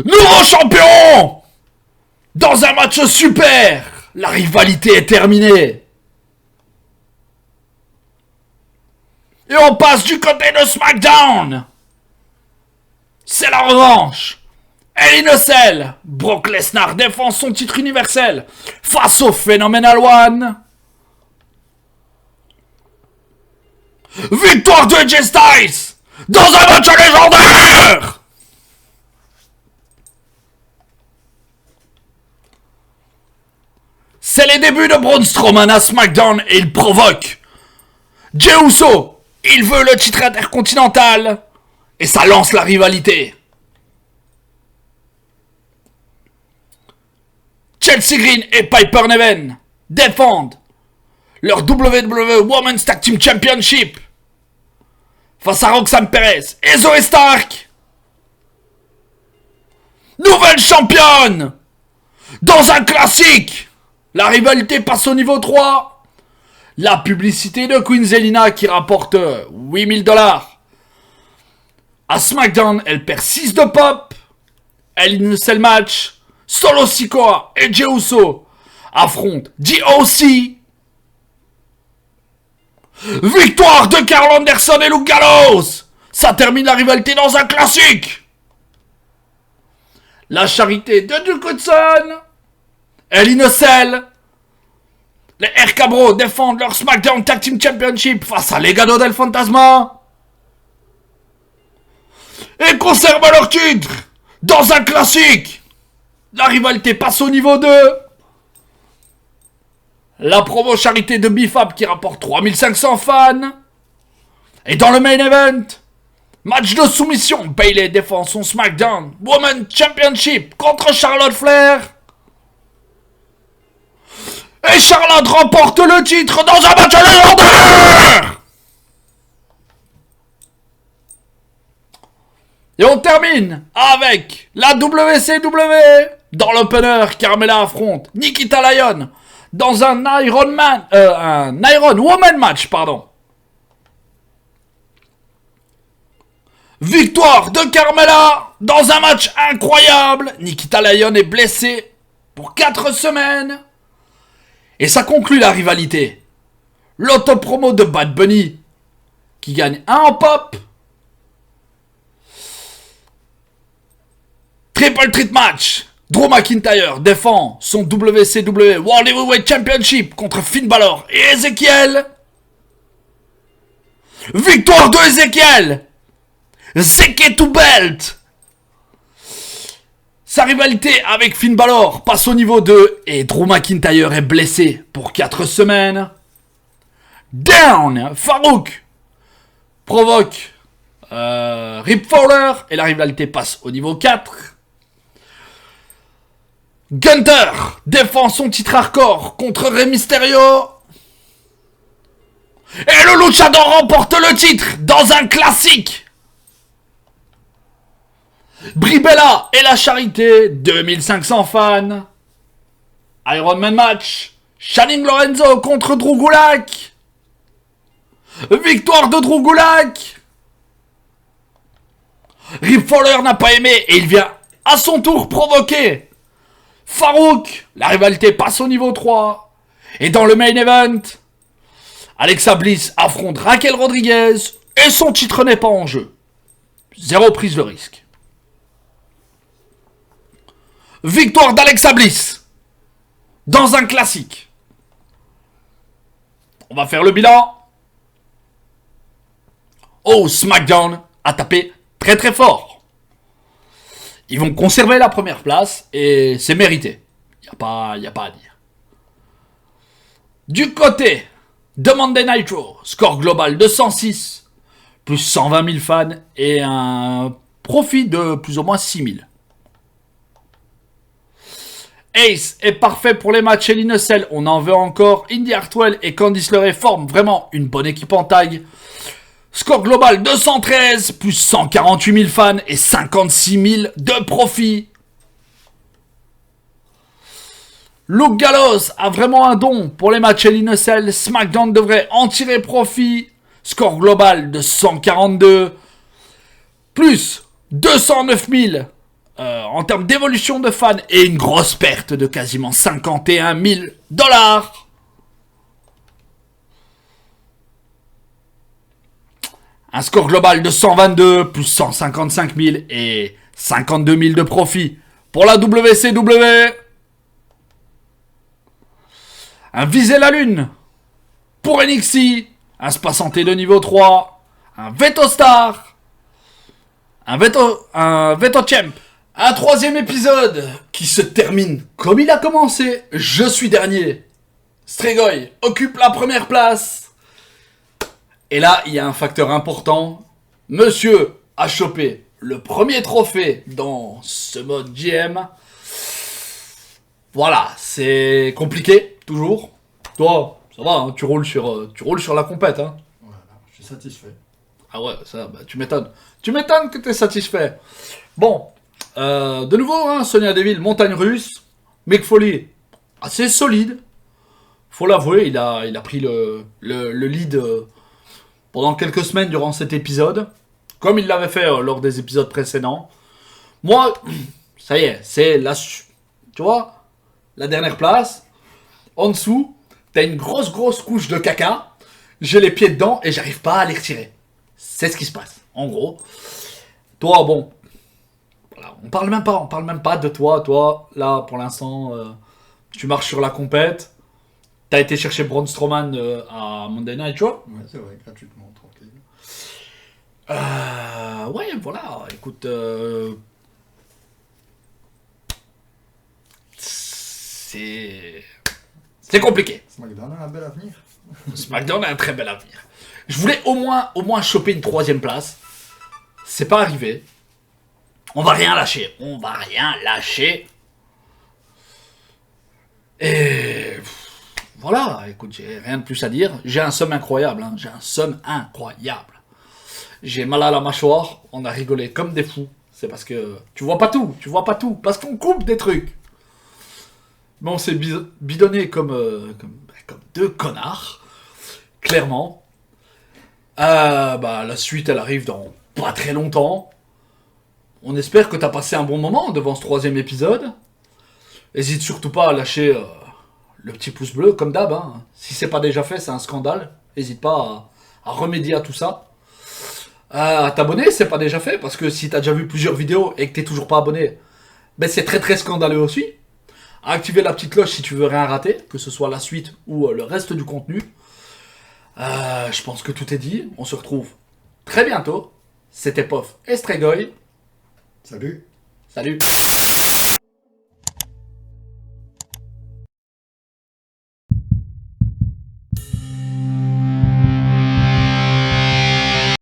Nouveau champion. Dans un match super. La rivalité est terminée. Et on passe du côté de SmackDown. C'est la revanche. Hell in a Cell. Brock Lesnar défend son titre universel face au Phenomenal One. Victoire de AJ Styles dans un match légendaire. C'est les débuts de Braun Strowman à SmackDown et il provoque Jey Uso. Il veut le titre intercontinental. Et ça lance la rivalité. Chelsea Green et Piper Niven défendent leur WWE Women's Tag Team Championship face à Roxanne Perez et Zoe Stark. Nouvelle championne. Dans un classique. La rivalité passe au niveau 3. La publicité de Queen Zelina qui rapporte 8 000 $. À SmackDown, elle perd 6 de pop. Elle initie le match. Solo Sikoa et Jey Uso affrontent DOC. Victoire de Karl Anderson et Luke Gallows. Ça termine la rivalité dans un classique. La charité de Duke Hudson. Elle innocelle. Les RK Bros défendent leur SmackDown Tag Team Championship face à Legado del Fantasma. Et conservent leur titre dans un classique. La rivalité passe au niveau 2. La promo charité de Bifab qui rapporte 3500 fans. Et dans le main event, Match de soumission. Bayley défend son SmackDown Women's Championship contre Charlotte Flair. Et Charlotte remporte le titre dans un match légendaire. Et on termine avec la WCW. Dans l'opener, Carmella affronte Nikita Lyon dans un Iron Woman match, pardon. Victoire de Carmella dans un match incroyable. Nikita Lyon est blessé pour 4 semaines. Et ça conclut la rivalité. L'autopromo de Bad Bunny qui gagne 1 en pop. Triple Threat match. Drew McIntyre défend son WCW World Heavyweight Championship contre Finn Balor et Ezekiel. Victoire de Ezekiel. Zeke to belt. Sa rivalité avec Finn Balor passe au niveau 2 et Drew McIntyre est blessé pour 4 semaines. Down. Farouk provoque Rip Fowler et la rivalité passe au niveau 4. Gunther défend son titre hardcore contre Rey Mysterio. Et le Luchador remporte le titre dans un classique. Brie Bella et la charité, 2500 fans. Iron Man match. Channing Lorenzo contre Drew Gulak. Victoire de Drew Gulak. Rip Fowler n'a pas aimé et il vient à son tour provoquer Farouk. La rivalité passe au niveau 3. Et dans le main event, Alexa Bliss affronte Raquel Rodriguez et son titre n'est pas en jeu. 0 prise de risque. Victoire d'Alexa Bliss dans un classique. On va faire le bilan. Oh, SmackDown a tapé très très fort. Ils vont conserver la première place et c'est mérité. Y a pas à dire. Du côté de Monday Nitro, score global de 106, plus 120 000 fans et un profit de plus ou moins 6 000. Ace est parfait pour les matchs et l'Innocel. On en veut encore. Indy Hartwell et Candice LeRae forment vraiment une bonne équipe en tag. Score global 213, plus 148 000 fans et 56 000 de profit. Luke Gallows a vraiment un don pour les matchs Hell in a Cell. SmackDown devrait en tirer profit. Score global de 142, plus 209 000 en termes d'évolution de fans et une grosse perte de quasiment 51 000 $. Un score global de 122, plus 155 000 et 52 000 de profit pour la WCW. Un viser la lune pour NXT. Un Spa Santé de niveau 3. Un Veto Star. Un Veto Champ. Un troisième épisode qui se termine comme il a commencé. Je suis dernier. Strigoi occupe la première place. Et là, il y a un facteur important. Monsieur a chopé le premier trophée dans ce mode GM. Voilà, c'est compliqué, toujours. Toi, ça va, hein, tu roules sur la compète. Hein. Voilà, je suis satisfait. Ah ouais, ça, bah, tu m'étonnes. Tu m'étonnes que tu es satisfait. Bon, de nouveau, hein, Sonya Deville, montagne russe. Mick Foley, assez solide. Faut l'avouer, il a pris le lead pendant quelques semaines durant cet épisode. Comme il l'avait fait lors des épisodes précédents. Moi, ça y est, c'est la... Tu vois, la dernière place. En dessous, t'as une grosse couche de caca. J'ai les pieds dedans et j'arrive pas à les retirer. C'est ce qui se passe, en gros. Toi, bon... Voilà, on parle même pas de toi. Toi, là, pour l'instant, tu marches sur la compète. T'as été chercher Braun Strowman à Monday Night, tu vois. Ouais, c'est vrai, gratuitement, tranquille. Ouais, voilà, écoute... C'est compliqué. SmackDown a un bel avenir. SmackDown a un très bel avenir. Je voulais au moins choper une troisième place. C'est pas arrivé. On va rien lâcher. On va rien lâcher. Et voilà, écoute, j'ai rien de plus à dire. J'ai un somme incroyable, hein. J'ai un somme incroyable. J'ai mal à la mâchoire, on a rigolé comme des fous. C'est parce que tu vois pas tout, parce qu'on coupe des trucs. Mais on s'est bidonné comme deux connards, clairement. La suite, elle arrive dans pas très longtemps. On espère que t'as passé un bon moment devant ce 3e épisode. Hésite surtout pas à lâcher le petit pouce bleu, comme d'hab. Hein. Si c'est pas déjà fait, c'est un scandale. Hésite pas à remédier à tout ça. À t'abonner, c'est pas déjà fait, parce que si t'as déjà vu plusieurs vidéos et que t'es toujours pas abonné, ben c'est très très scandaleux aussi. À activer la petite cloche si tu veux rien rater, que ce soit la suite ou le reste du contenu. Je pense que tout est dit. On se retrouve très bientôt. C'était Pof et Stregoy. Salut. Salut.